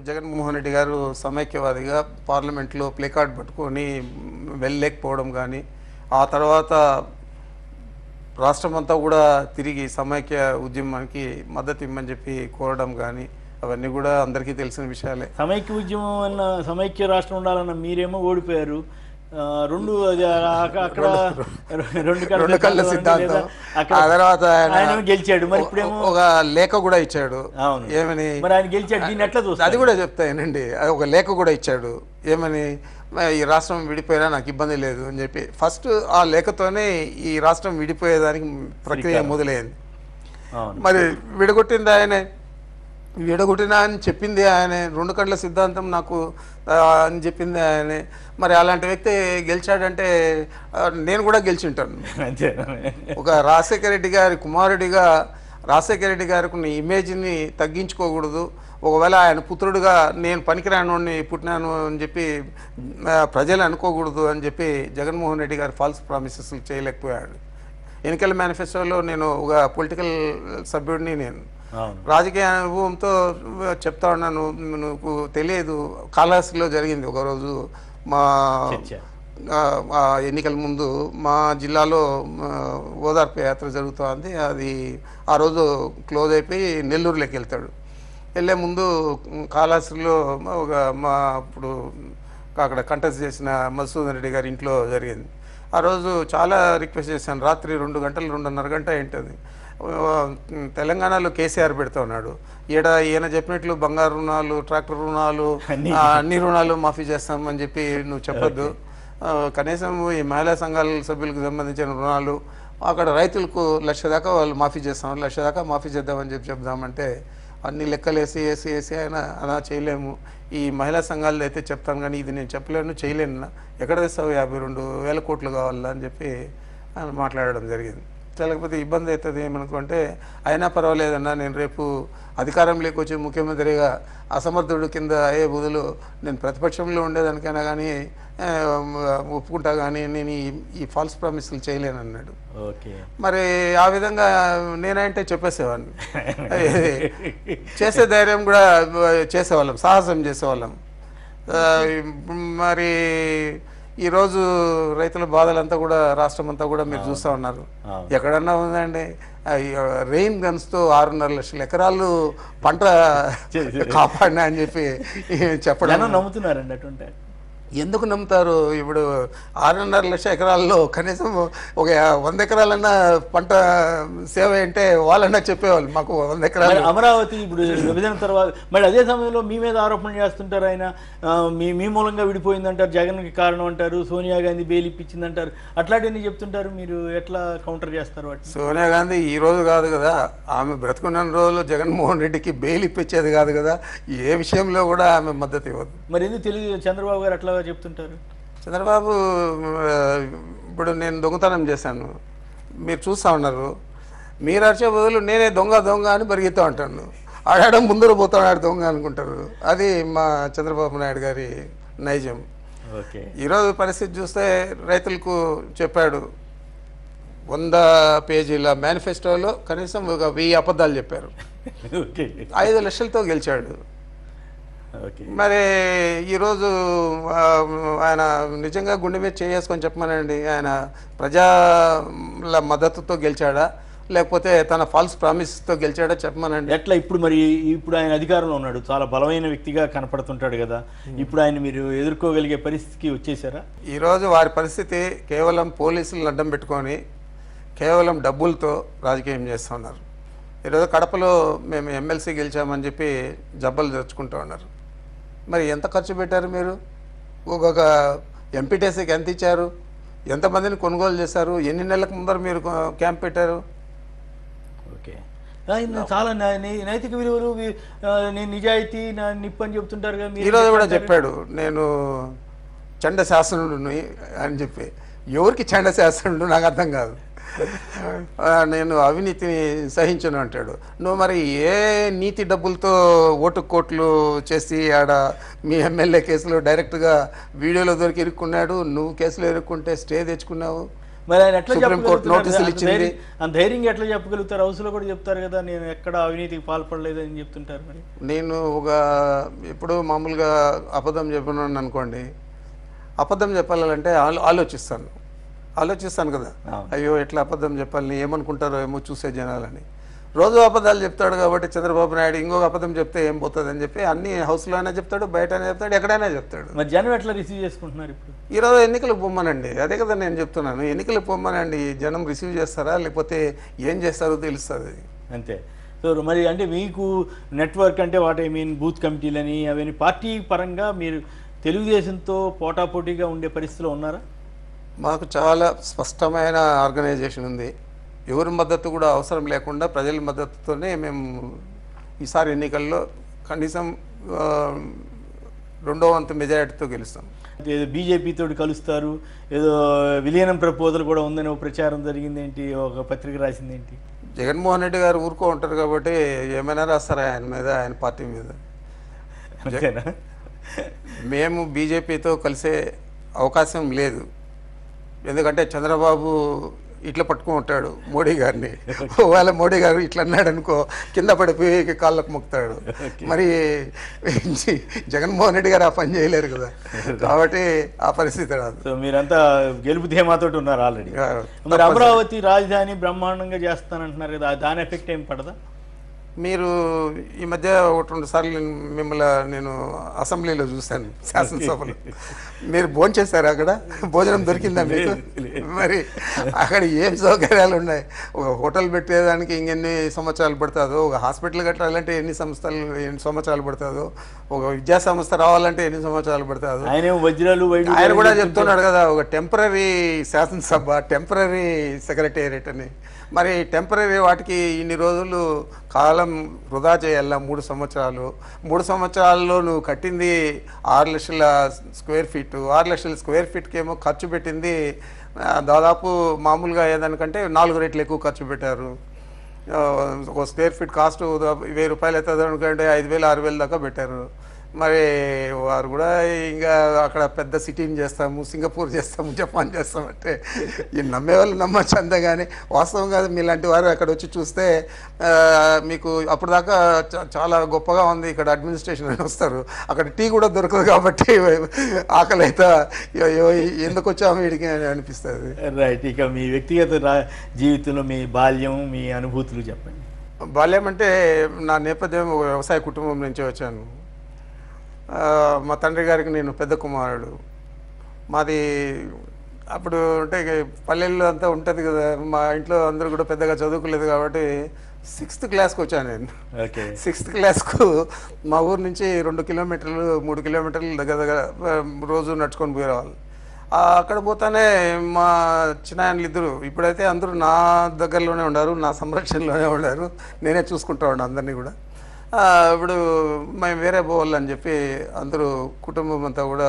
జగన్మోహన్ రెడ్డి గారు సమైక్యవాదిగా పార్లమెంట్లో ప్లేకార్డ్ పట్టుకొని వెళ్ళలేకపోవడం కానీ, ఆ తర్వాత రాష్ట్రం అంతా కూడా తిరిగి సమైక్య ఉద్యమానికి మద్దతు ఇమ్మని చెప్పి కోరడం కానీ, అవన్నీ కూడా అందరికీ తెలిసిన విషయాలే. సమైక్య ఉద్యమం అన్న, సమైక్య రాష్ట్రం ఉండాలన్న మీరేమో ఓడిపోయారు. రెండు కళ్ళ సిద్ధాంతం. ఆ తర్వాత ఆయన గెలిచాడు, మరి ఇప్పుడేమో ఒక లేఖ కూడా ఇచ్చాడు. ఏమని? మరి ఆయన గెలిచాడు, దీన్ని ఎట్లా చూస్తారు? అది కూడా చెప్తానండి. ఒక లేఖ కూడా ఇచ్చాడు. ఏమని? ఈ రాష్ట్రం విడిపోయినా నాకు ఇబ్బంది లేదు అని చెప్పి. ఫస్ట్ ఆ లేఖతోనే ఈ రాష్ట్రం విడిపోయేదానికి ప్రక్రియ మొదలైంది. మరి విడగొట్టింది ఆయనే, విడగొట్టినా అని చెప్పింది ఆయనే, రెండు కళ్ళ సిద్ధాంతం నాకు అని చెప్పింది ఆయనే. మరి అలాంటి వ్యక్తి గెలిచాడంటే నేను కూడా గెలిచి ఉంటాను. ఒక రాజశేఖర రెడ్డి గారి కుమారుడిగా రాజశేఖర రెడ్డి గారికి ఉన్న ఇమేజ్ని తగ్గించుకోకూడదు. ఒకవేళ ఆయన పుత్రుడిగా నేను పనికిరాని పుట్టినాను అని చెప్పి ప్రజలు అనుకోకూడదు అని చెప్పి జగన్మోహన్ రెడ్డి గారు ఫాల్స్ ప్రామిసెస్ చేయలేకపోయాడు. ఎన్నికల మేనిఫెస్టోలో నేను ఒక పొలిటికల్ సభ్యుడిని, నేను రాజకీయ అనుభవంతో చెప్తా ఉన్నాను. నువ్వు తెలియదు, కాళహస్తిలో జరిగింది ఒకరోజు మా ఎన్నికల ముందు మా జిల్లాలో ఓదార్పు యాత్ర జరుగుతుంది. అది ఆ రోజు క్లోజ్ అయిపోయి నెల్లూరులోకి వెళ్తాడు. వెళ్ళే ముందు కాళహస్తిలో ఒక మా అప్పుడు అక్కడ కంటెస్ట్ చేసిన మధుసూదన్ రెడ్డి గారి ఇంట్లో జరిగింది. ఆ రోజు చాలా రిక్వెస్ట్ చేశాను. రాత్రి 2 గంటలు 2:30 గంట ఏంటది. తెలంగాణలో కేసీఆర్ పెడతా ఉన్నాడు, ఈయన చెప్పినట్లు బంగారు రుణాలు, ట్రాక్టర్ రుణాలు, అన్ని రుణాలు మాఫీ చేస్తామని చెప్పి నువ్వు చెప్పొద్దు. కనీసం ఈ మహిళా సంఘాల సభ్యులకు సంబంధించిన రుణాలు అక్కడ రైతులకు 1,00,000 దాకా వాళ్ళు మాఫీ చేస్తాం, 1,00,000 దాకా మాఫీ చేద్దామని చెప్పి చెప్దామంటే అన్ని లెక్కలు వేసి అలా చేయలేము. ఈ మహిళా సంఘాలు అయితే చెప్తాను కానీ ఇది నేను చెప్పలేను, చేయలేను. ఎక్కడ తెస్తావు 52,000 కోట్లు కావాలా అని చెప్పి ఆయన మాట్లాడడం జరిగింది. లేకపోతే ఇబ్బంది అవుతుంది ఏమనుకుంటే, అయినా పర్వాలేదన్నా నేను రేపు అధికారంలోకి వచ్చి ముఖ్యమంత్రిగా అసమర్థుడు కింద అయ్యే బదులు నేను ప్రతిపక్షంలో ఉండేదానికైనా కానీ ఒప్పుకుంటా, కానీ నేను ఈ ఫాల్స్ ప్రామిస్లు చేయలేను అన్నాడు. ఓకే, మరి ఆ విధంగా నేనంటే చెప్పేసేవాడిని. చేసే ధైర్యం కూడా చేసేవాళ్ళం, సాహసం చేసేవాళ్ళం. మరి ఈరోజు రైతుల బాధలంతా కూడా రాష్ట్రం అంతా కూడా మీరు చూస్తూ ఉన్నారు. ఎక్కడన్నా ఉందండి రెయిన్ గన్స్తో 6.5 లక్షల ఎకరాలు పంట కాపాడినా అని చెప్పి చెప్పడం నమ్ముతున్నారండి. అటువంటి ఎందుకు నమ్ముతారు? ఇప్పుడు 6.5 లక్షల ఎకరాల్లో కనీసం ఒక 100 ఎకరాలన్నా పంట సేవ అంటే వాళ్ళన్నా చెప్పేవాళ్ళు మాకు 100 ఎకరాలు. అమరావతి ఇప్పుడు విభజన తర్వాత మరి అదే సమయంలో మీ మీద ఆరోపణలు చేస్తుంటారు. ఆయన మీ మూలంగా విడిపోయిందంటారు, జగన్కి కారణం అంటారు, సోనియా గాంధీ బెయిల్ ఇప్పించిందంటారు, అట్లాంటివన్నీ చెప్తుంటారు. మీరు ఎట్లా కౌంటర్ చేస్తారు వాటిని? సోనియా గాంధీ ఈ రోజు కాదు కదా, ఆమె బ్రతుకున్న రోజుల్లో జగన్మోహన్ రెడ్డికి బెయిల్ ఇప్పించేది కాదు కదా, ఏ విషయంలో కూడా ఆమె మద్దతు ఇవ్వదు. మరి ఎందుకు తెలియదు చంద్రబాబు గారు అట్లా చెప్తుంటారు? చంద్రబాబు ఇప్పుడు నేను దొంగతనం చేశాను, మీరు చూస్తూ ఉన్నారు, మీరు అరిచే బదులు నేనే దొంగ దొంగ అని పరిగెత్తా ఉంటాను, ఆడాడం ముందర పోతాడు దొంగ అనుకుంటారు. అది మా చంద్రబాబు నాయుడు గారి నైజం. ఓకే, ఈరోజు పరిస్థితి చూస్తే రైతులకు చెప్పాడు, 100 పేజీల మేనిఫెస్టోలో కనీసం ఒక 1000 అబద్ధాలు చెప్పారు. 5 లక్షలతో గెలిచాడు. మరి ఈరోజు ఆయన నిజంగా గుండె మీద చేసుకొని చెప్పమనండి, ఆయన ప్రజల మద్దతుతో గెలిచాడా లేకపోతే తన ఫాల్స్ ప్రామిస్తో గెలిచాడా చెప్పమనండి. ఎట్లా ఇప్పుడు మరి ఇప్పుడు ఆయన అధికారంలో ఉన్నాడు, చాలా బలమైన వ్యక్తిగా కనపడుతుంటాడు కదా, ఇప్పుడు ఆయన మీరు ఎదుర్కోగలిగే పరిస్థితికి వచ్చేసారా? ఈరోజు వారి పరిస్థితి కేవలం పోలీసులను అడ్డం పెట్టుకొని కేవలం డబ్బులతో రాజకీయం చేస్తున్నారు. ఈరోజు కడపలో మేము ఎమ్మెల్సీ గెలిచామని చెప్పి జబ్బలు తెచ్చుకుంటూ ఉన్నారు. మరి ఎంత ఖర్చు పెట్టారు మీరు? ఒక్కొక్క ఎంపీటీసీకి ఎంత ఇచ్చారు? ఎంతమందిని కొనుగోలు చేశారు? ఎన్ని నెలలకు ముందర మీరు క్యాంప్ పెట్టారు? ఓకే, చాలా నైతిక విలువలు, నేను నిజాయితీ నా నిప్పు అని చెప్తుంటారు కదా. ఈరోజు కూడా చెప్పాడు నేను చండ శాసనుడిని అని చెప్పి. ఎవరికి చండ శాసనుడు నాకు అర్థం కాదు. నేను అవినీతిని సహించను అంటాడు. నువ్వు మరి ఏ నీతి డబ్బులతో ఓటు కోట్లు చేసి ఆడ మీ ఎమ్మెల్యే కేసులో డైరెక్ట్గా వీడియోలో దొరికి ఇరుక్కున్నాడు, నువ్వు కేసులో ఇరుక్కుంటే స్టే తెచ్చుకున్నావు. మరి ఆయన ఎట్లా సుప్రీంకోర్టు నోటీసులు ఇచ్చింది. అంత ధైర్యంగా ఎట్లా చెప్పగలుగుతారు? హౌస్లో కూడా చెప్తారు కదా, నేను ఎక్కడ అవినీతికి పాల్పడలేదు అని చెప్తుంటారు. మరి నేను ఇప్పుడు మామూలుగా అబద్ధం చెప్పినాను అనుకోండి, అబద్ధం చెప్పాలంటే ఆలోచిస్తాను కదా, అయ్యో ఎట్లా అబద్ధం చెప్పాలని, ఏమనుకుంటారో ఏమో చూసే జనాలని. రోజు అబద్ధాలు చెప్తాడు కాబట్టి చంద్రబాబు నాయుడు ఇంకొక అబద్ధం చెప్తే ఏం పోతుంది అని చెప్పి అన్ని హౌస్లోనే చెప్తాడు, బయటనే చెప్తాడు, ఎక్కడైనా చెప్తాడు. మరి జనం ఎట్లా రిసీవ్ చేసుకుంటున్నారు? ఇప్పుడు ఈరోజు ఎన్నికలకు పొమ్మనండి, అదే కదా నేను చెప్తున్నాను, ఎన్నికలకు పొమ్మనండి, జనం రిసీవ్ చేస్తారా లేకపోతే ఏం చేస్తారో తెలుస్తుంది అంతే. సో మరి అంటే మీకు నెట్వర్క్ అంటే వాట్ ఐ మీన్ బూత్ కమిటీలని అవన్నీ పార్టీ పరంగా మీరు తెలుగుదేశంతో పోటాపోటీగా ఉండే పరిస్థితిలో ఉన్నారా? మాకు చాలా స్పష్టమైన ఆర్గనైజేషన్ ఉంది. ఎవరి మద్దతు కూడా అవసరం లేకుండా ప్రజల మద్దతుతోనే మేము ఈసారి ఎన్నికల్లో కనీసం 2వ వంతు మెజారిటీతో గెలుస్తాం. ఏదో బీజేపీతో కలుస్తారు, ఏదో విలీనం ప్రపోజల్ కూడా ఉందని ఒక ప్రచారం జరిగింది, ఏంటి ఒక పత్రిక రాసింది ఏంటి? జగన్మోహన్ రెడ్డి గారు ఊరుకో ఉంటారు కాబట్టి ఏమైనా రాస్తారా ఆయన మీద, ఆయన పార్టీ మీద? అంతేనా? మేము బీజేపీతో కలిసే అవకాశం లేదు. ఎందుకంటే చంద్రబాబు ఇట్లా పట్టుకుని ఉంటాడు మోడీ గారిని, ఒకవేళ మోడీ గారు ఇట్లా అన్నాడు అనుకో కింద పడిపోయి కాళ్ళకు మొక్కుతాడు. మరి జగన్మోహన్ రెడ్డి గారు ఆ పని చేయలేరు కదా, కాబట్టి ఆ పరిస్థితి రాదు. సో మీరంతా గెలుపు ధీమాతో ఉన్నారు ఆల్రెడీ. మరి అమరావతి రాజధాని బ్రహ్మాండంగా చేస్తానంటున్నారు కదా, దాని ఎఫెక్ట్ ఏం పడదా? మీరు ఈ మధ్య 1-2 సార్లు మిమ్మల్ని నేను అసెంబ్లీలో చూశాను, శాసనసభలో. మీరు భోజనం చేశారు? అక్కడ భోజనం దొరికిందా మీకు? మరి అక్కడ ఏం సౌకర్యాలు ఉన్నాయి? ఒక హోటల్ పెట్టేదానికి ఇంకెన్ని సంవత్సరాలు పడుతుందో, ఒక హాస్పిటల్ కట్టాలంటే ఎన్ని సంవత్సరాలు పడుతుందో, ఒక విద్యా సంస్థ రావాలంటే ఎన్ని సంవత్సరాలు పడుతుందో. ఆయన కూడా చెప్తున్నాడు కదా, ఒక టెంపరీ శాసనసభ, టెంపరీ సెక్రటేరియట్ అని. మరి టెంపరీ వాటికి ఇన్ని రోజులు కాలం వృధా చేయాల 3 సంవత్సరాలు. 3 సంవత్సరాల్లో నువ్వు కట్టింది 6 లక్షల స్క్వేర్ ఫీట్. 6 లక్షల స్క్వేర్ ఫీట్కి ఏమో ఖర్చు పెట్టింది దాదాపు మామూలుగా ఏదానికంటే 4 రెట్లు ఎక్కువ ఖర్చు పెట్టారు. ఒక స్క్వేర్ ఫీట్ కాస్ట్ 1000 రూపాయలు అవుతుంది అనుకంటే 5000 6000 దాకా పెట్టారు. మరి వారు కూడా ఇంకా అక్కడ పెద్ద సిటీని చేస్తాము, సింగపూర్ చేస్తాము, జపాన్ చేస్తామంటే ఈ నమ్మేవాళ్ళు నమ్మచ్చు అంతే. కానీ వాస్తవం కాదు. మీలాంటి వారు అక్కడ వచ్చి చూస్తే మీకు అప్పుడు దాకా చాలా గొప్పగా ఉంది ఇక్కడ అడ్మినిస్ట్రేషన్ అని వస్తారు. అక్కడ టీ కూడా దొరకదు కాబట్టి ఆకలి అయితే ఎందుకు వచ్చాము వీడికి అని అనిపిస్తుంది. రైట్. ఇక మీ వ్యక్తిగత జీవితంలో మీ బాల్యం, మీ అనుభూతులు చెప్పండి. బాల్యం అంటే నా నేపథ్యం ఒక వ్యవసాయ కుటుంబం నుంచి వచ్చాను. మా తండ్రి గారికి నేను పెద్ద కుమారుడు. మాది అప్పుడు అంటే పల్లెల్లో అంతా ఉంటుంది కదా, మా ఇంట్లో అందరూ కూడా పెద్దగా చదువుకోలేదు కాబట్టి 6th క్లాస్కి వచ్చాను నేను. 6th క్లాస్కు మా ఊరు నుంచి 2 కిలోమీటర్లు 3 కిలోమీటర్లు దగ్గర రోజు నడుచుకొని పోయేవాళ్ళు. అక్కడ పోతానే మా చిన్నాయనలు ఇద్దరు, ఇప్పుడైతే అందరూ నా దగ్గరలోనే ఉన్నారు, నా సంరక్షణలోనే ఉన్నారు, నేనే చూసుకుంటా ఉన్నాను అందరినీ కూడా. ఇప్పుడు మేము వేరే పోవాలని చెప్పి అందరూ కుటుంబం అంతా కూడా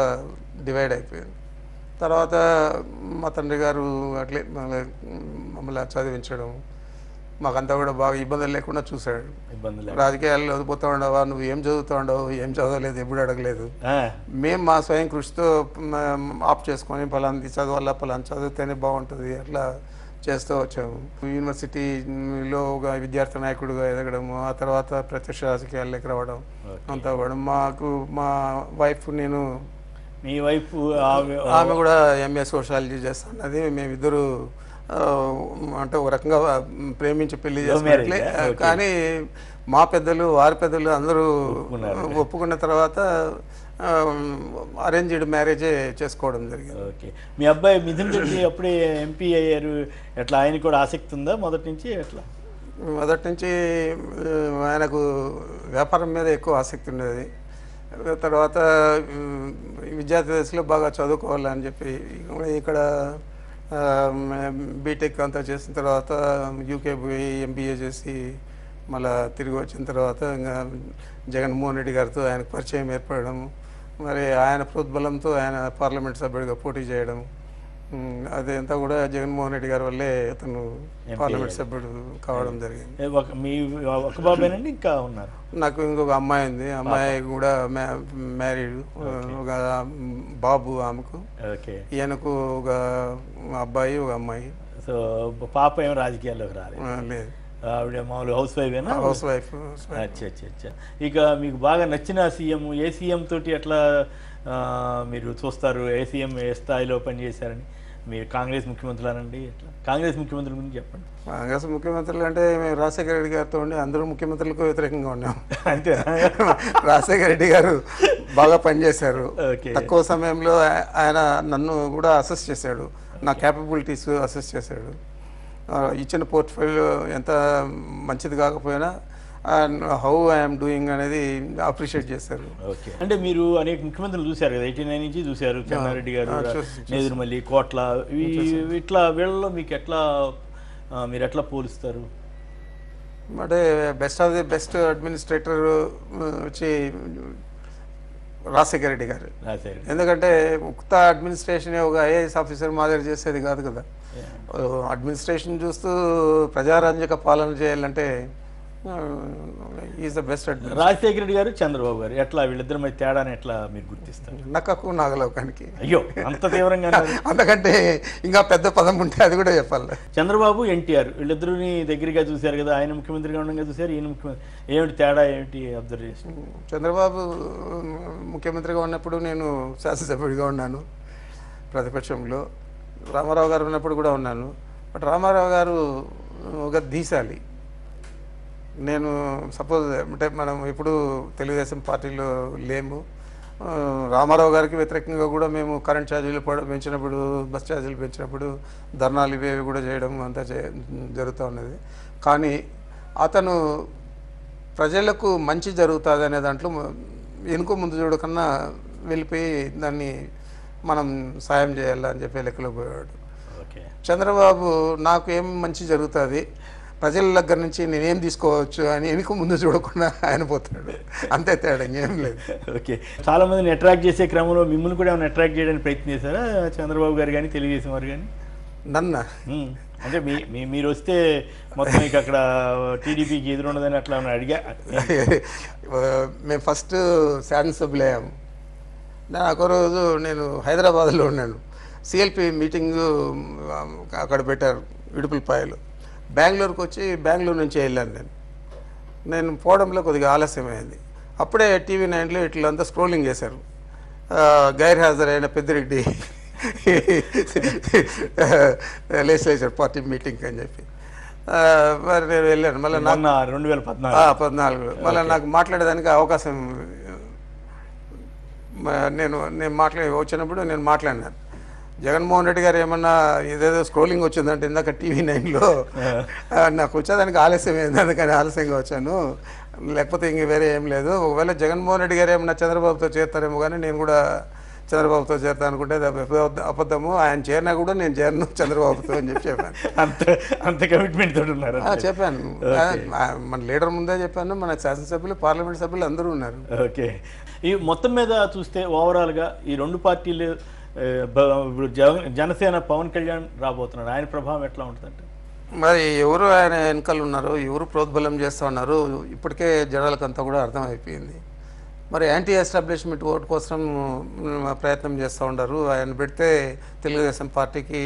డివైడ్ అయిపోయింది. తర్వాత మా తండ్రి గారు అట్లే మమ్మల్ని చదివించడం, మాకంతా కూడా బాగా ఇబ్బందులు లేకుండా చూశాడు. రాజకీయాల్లో వదిలిపోతూ ఉండవా, నువ్వు ఏం చదువుతూ ఉండవు, ఏం చదవలేదు, ఎప్పుడు అడగలేదు. మేము మా స్వయం కృషితో ఆప్ చేసుకొని పలాంది చదవాలా, పలాంది చదివితేనే బాగుంటుంది అట్లా చేస్తూ వచ్చాము. యూనివర్సిటీలో ఒక విద్యార్థి నాయకుడిగా ఎదగడము, ఆ తర్వాత ప్రత్యక్ష రాజకీయాల్లోకి రావడం అంతా అవ్వడం. మాకు మా వైఫ్, నేను, మీ వైఫ్ ఆమె కూడా MA సోషాలజీ చేస్తున్నది. మేమిద్దరు అంటే ఒక రకంగా ప్రేమించి పెళ్లి చేసుకున్నట్లే. కానీ మా పెద్దలు, వారి పెద్దలు అందరూ ఒప్పుకున్న తర్వాత అరేంజ్డ్ మ్యారేజే చేసుకోవడం జరిగింది. ఓకే. మీ అబ్బాయి మిథున్ రెడ్డి అప్పుడే MP అయ్యారు. ఎట్లా ఆయన కూడా ఆసక్తి ఉందా మొదటి నుంచి? ఎట్లా? మొదటి నుంచి ఆయనకు వ్యాపారం మీద ఎక్కువ ఆసక్తి ఉండేది. తర్వాత విద్యార్థి దశలో బాగా చదువుకోవాలని చెప్పి ఇక్కడ బీటెక్ అంతా చేసిన తర్వాత UK పోయి MBA చేసి మళ్ళా తిరిగి వచ్చిన తర్వాత ఇంకా జగన్మోహన్ రెడ్డి గారితో ఆయనకు పరిచయం ఏర్పడడం, మరి ఆయన ప్రోద్బలంతో ఆయన పార్లమెంట్ సభ్యుడిగా పోటీ చేయడం, అదంతా కూడా జగన్మోహన్ రెడ్డి గారి వల్లే అతను పార్లమెంట్ సభ్యుడు కావడం జరిగింది. మీ ఒక బాబేనండి ఇంకా ఉన్నారు? నాకు ఇంకొక అమ్మాయి ఉంది. అమ్మాయి కూడా మ్యారీడ్, ఒక బాబు ఆమెకు. ఈయనకు ఒక అబ్బాయి, ఒక అమ్మాయి. సో పాప ఏమో రాజకీయాల్లోకి రాలేదు? లేదు, ఆవిడ మామూలు హౌస్ వైఫేనా? House wife. అచ్చా. ఇక మీకు బాగా నచ్చిన సీఎం ఏ సీఎం తోటి ఎట్లా మీరు చూస్తారు? ఏ సీఎం ఏ స్థాయిలో పనిచేశారని? మీరు కాంగ్రెస్ ముఖ్యమంత్రులనండి, ఎట్లా కాంగ్రెస్ ముఖ్యమంత్రుల గురించి చెప్పండి. కాంగ్రెస్ ముఖ్యమంత్రులు అంటే మేము రాజశేఖర రెడ్డి గారితో ఉండి అందరూ ముఖ్యమంత్రులకు వ్యతిరేకంగా ఉన్నాం. అంతే. రాజశేఖర రెడ్డి గారు బాగా పనిచేశారు. తక్కువ సమయంలో ఆయన నన్ను కూడా అసెస్ చేశాడు, నా క్యాపబిలిటీస్ అసెస్ చేశాడు. ఇచ్చిన పోర్ట్ఫోలియో ఎంత మంచిది కాకపోయినా హౌ ఐఎమ్ డూయింగ్ అనేది అప్రిషియేట్ చేశారు. ఓకే. అంటే మీరు అనేక ముఖ్యమంత్రులు చూశారు కదా, 89 నుంచి చూశారు. చెన్నారెడ్డి గారు, నేదురుమల్లి, కోట్ల, ఇట్లా వీళ్ళలో మీకు ఎట్లా మీరు ఎట్లా పోలుస్తారు? అంటే best of the best administrator వచ్చి రాజశేఖర రెడ్డి గారు. ఎందుకంటే ఉక్త అడ్మినిస్ట్రేషన్ ఒక IAS ఆఫీసర్ మాదిరి చేసేది కాదు కదా. అడ్మినిస్ట్రేషన్ చూస్తూ ప్రజారంజక పాలన చేయాలంటే is the best. Rajasekhara Reddy గారు, చంద్రబాబు గారు, ఎట్లా వీళ్ళిద్దరి మధ్య తేడాని ఎట్లా మీరు గుర్తిస్తారు? నక్కకు నాగలోకానికి. అయ్యో, అంత తీవ్రంగా? అంతకంటే ఇంకా పెద్ద పదం ఉంటే అది కూడా చెప్పాలి. చంద్రబాబు, NTR వీళ్ళిద్దరిని దగ్గరగా చూశారు కదా, ఆయన ముఖ్యమంత్రిగా ఉండగా చూశారు, ఈయన ముఖ్యమంత్రి. ఏమిటి తేడా, ఏమిటి అబ్జర్వ్ చేసి? చంద్రబాబు ముఖ్యమంత్రిగా ఉన్నప్పుడు నేను శాసనసభ్యుడిగా ఉన్నాను ప్రతిపక్షంలో. రామారావు గారు ఉన్నప్పుడు కూడా ఉన్నాను. బట్ రామారావు గారు ఒక ధీశాలి. నేను సపోజ్ అంటే మనం ఇప్పుడు తెలుగుదేశం పార్టీలో లేము. రామారావు గారికి వ్యతిరేకంగా కూడా మేము కరెంట్ ఛార్జీలు పెంచినప్పుడు, బస్ ఛార్జీలు పెంచినప్పుడు ధర్నాలు ఇవేవి కూడా చేయడం అంతా జరుగుతూ ఉన్నది. కానీ అతను ప్రజలకు మంచి జరుగుతుంది అనే దాంట్లో వెనుక ముందు చూడకన్నా వెళ్ళిపోయి దాన్ని మనం సాయం చేయాలని చెప్పి లెక్కలో పోయాడు. ఓకే. చంద్రబాబు నాకు ఏం మంచి జరుగుతుంది, ప్రజల దగ్గర నుంచి నేనేం తీసుకోవచ్చు అని వెనుక ముందు చూడకుండా ఆయన పోతున్నాడు. అంతే తేడా, ఏం లేదు. ఓకే. చాలా మందిని అట్రాక్ట్ చేసే క్రమంలో మిమ్మల్ని కూడా ఏమైనా అట్రాక్ట్ చేయడానికి ప్రయత్నం చేశారా చంద్రబాబు గారు కానీ తెలుగుదేశం వారు కానీ? నన్న అంటే మీరు వస్తే మొత్తం మీకు అక్కడ టీడీపీకి ఎదురుండదని అట్లా అడిగా? మేము ఫస్ట్ శాసనసభ్యులు అయ్యాము. నాకు రోజు నేను హైదరాబాద్లో ఉన్నాను, సిఎల్పి మీటింగు అక్కడ పెట్టారు ఇడుపులపాయలు. బెంగళూరుకి వచ్చి బెంగళూరు నుంచి వెళ్ళాను. నేను పోవడంలో కొద్దిగా ఆలస్యమైంది. అప్పుడే టీవీ 9లో ఇట్లంతా స్క్రోలింగ్ చేశారు, గైర్ హాజరైన పెద్దిరెడ్డి లెజిస్లేచర్ పార్టీ మీటింగ్ అని చెప్పి మరి నేను వెళ్ళాను. మళ్ళీ నాకు 2014 మళ్ళీ నాకు మాట్లాడేదానికి అవకాశం నేను వచ్చినప్పుడు నేను మాట్లాడినాను. జగన్మోహన్ రెడ్డి గారు ఏమన్నా ఏదేదో స్క్రోలింగ్ వచ్చిందంటే ఇందాక టీవీ 9లో నాకు వచ్చేదానికి ఆలస్యం అయింది, అందుకని ఆలస్యంగా వచ్చాను, లేకపోతే ఇంక వేరే ఏం లేదు. ఒకవేళ జగన్మోహన్ రెడ్డి గారు ఏమన్నా చంద్రబాబుతో చేరుతారేమో కానీ నేను కూడా చంద్రబాబుతో చేరుతా అనుకుంటే అబద్ధము. ఆయన చేరినా కూడా నేను చేరను చంద్రబాబుతో అని చెప్పాను. అంత కమిట్మెంట్ తోటి ఉన్నారు? చెప్పాను, మన లీడర్ ముందే చెప్పాను, మన శాసనసభ్యులు పార్లమెంట్ సభ్యులు అందరూ ఉన్నారు. ఓకే. ఈ మొత్తం మీద చూస్తే ఓవరాల్గా ఈ రెండు పార్టీలు, ఇప్పుడు జనసేన పవన్ కళ్యాణ్ రాబోతున్నాడు, ఆయన ప్రభావం ఎట్లా ఉంటుందంటే? మరి ఎవరు ఆయన వెనకాల ఉన్నారు, ఎవరు ప్రోద్బలం చేస్తూ ఉన్నారు ఇప్పటికే జనాలకంతా కూడా అర్థమైపోయింది. మరి యాంటీ ఎస్టాబ్లిష్మెంట్ ఓటు కోసం ప్రయత్నం చేస్తూ ఉన్నారు. ఆయన పెడితే తెలుగుదేశం పార్టీకి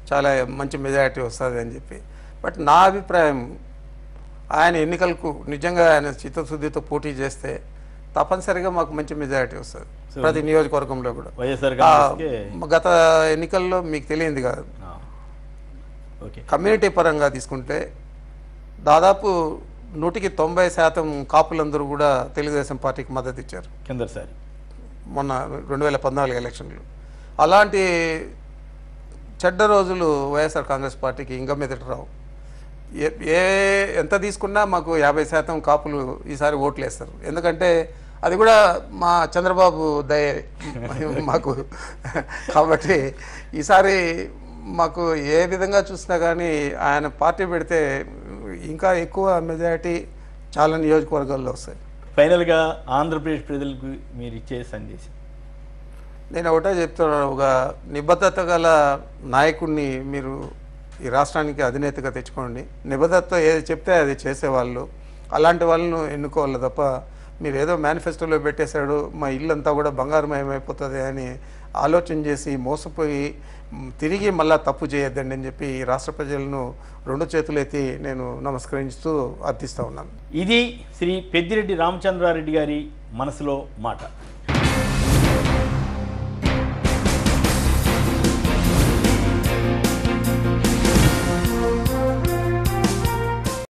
చాలా మంచి మెజారిటీ వస్తుంది అని చెప్పి. బట్ నా అభిప్రాయం, ఆయన ఎన్నికలకు నిజంగా ఆయన చిత్తశుద్ధితో పోటీ చేస్తే తప్పనిసరిగా మాకు మంచి మెజారిటీ వస్తుంది ప్రతి నియోజకవర్గంలో కూడా. గత ఎన్నికల్లో మీకు తెలియంది కాదు, కమ్యూనిటీ పరంగా తీసుకుంటే దాదాపు 100% కాపులందరూ కూడా తెలుగుదేశం పార్టీకి మద్దతు ఇచ్చారు కిందసారి మొన్న 2014 ఎలక్షన్లు. అలాంటి చెడ్డ రోజులు వైఎస్ఆర్ కాంగ్రెస్ పార్టీకి ఇంకా మీదట రావు. ఎంత తీసుకున్నా మాకు 50% కాపులు ఈసారి ఓట్లు వేస్తారు. ఎందుకంటే అది కూడా మా చంద్రబాబు దయ మాకు. కాబట్టి ఈసారి మాకు ఏ విధంగా చూసినా కానీ ఆయన పార్టీ పెడితే ఇంకా ఎక్కువ మెజారిటీ చాలా నియోజకవర్గాల్లో వస్తాయి. ఫైనల్గా ఆంధ్రప్రదేశ్ ప్రజలకు మీరు ఇచ్చే సందేశం? నేను ఒకటే చెప్తున్నాను, ఒక నిబద్ధత గల నాయకుడిని మీరు ఈ రాష్ట్రానికి అధినేతగా తెచ్చుకోండి. నిబద్ధతతో ఏది చెప్తే అది చేసేవాళ్ళు, అలాంటి వాళ్ళను ఎన్నుకోవాలి తప్ప మీరు ఏదో మేనిఫెస్టోలో పెట్టేశాడు మా ఇల్లంతా కూడా బంగారమయమైపోతుంది అని ఆలోచన చేసి మోసపోయి తిరిగి మళ్ళా తప్పు చేయొద్దండి అని చెప్పి రాష్ట్ర ప్రజలను 2 చేతులు ఎత్తి నేను నమస్కరిస్తూ అర్థిస్తూ ఉన్నాను. ఇది శ్రీ పెద్దిరెడ్డి రామచంద్రారెడ్డి గారి మనసులో మాట.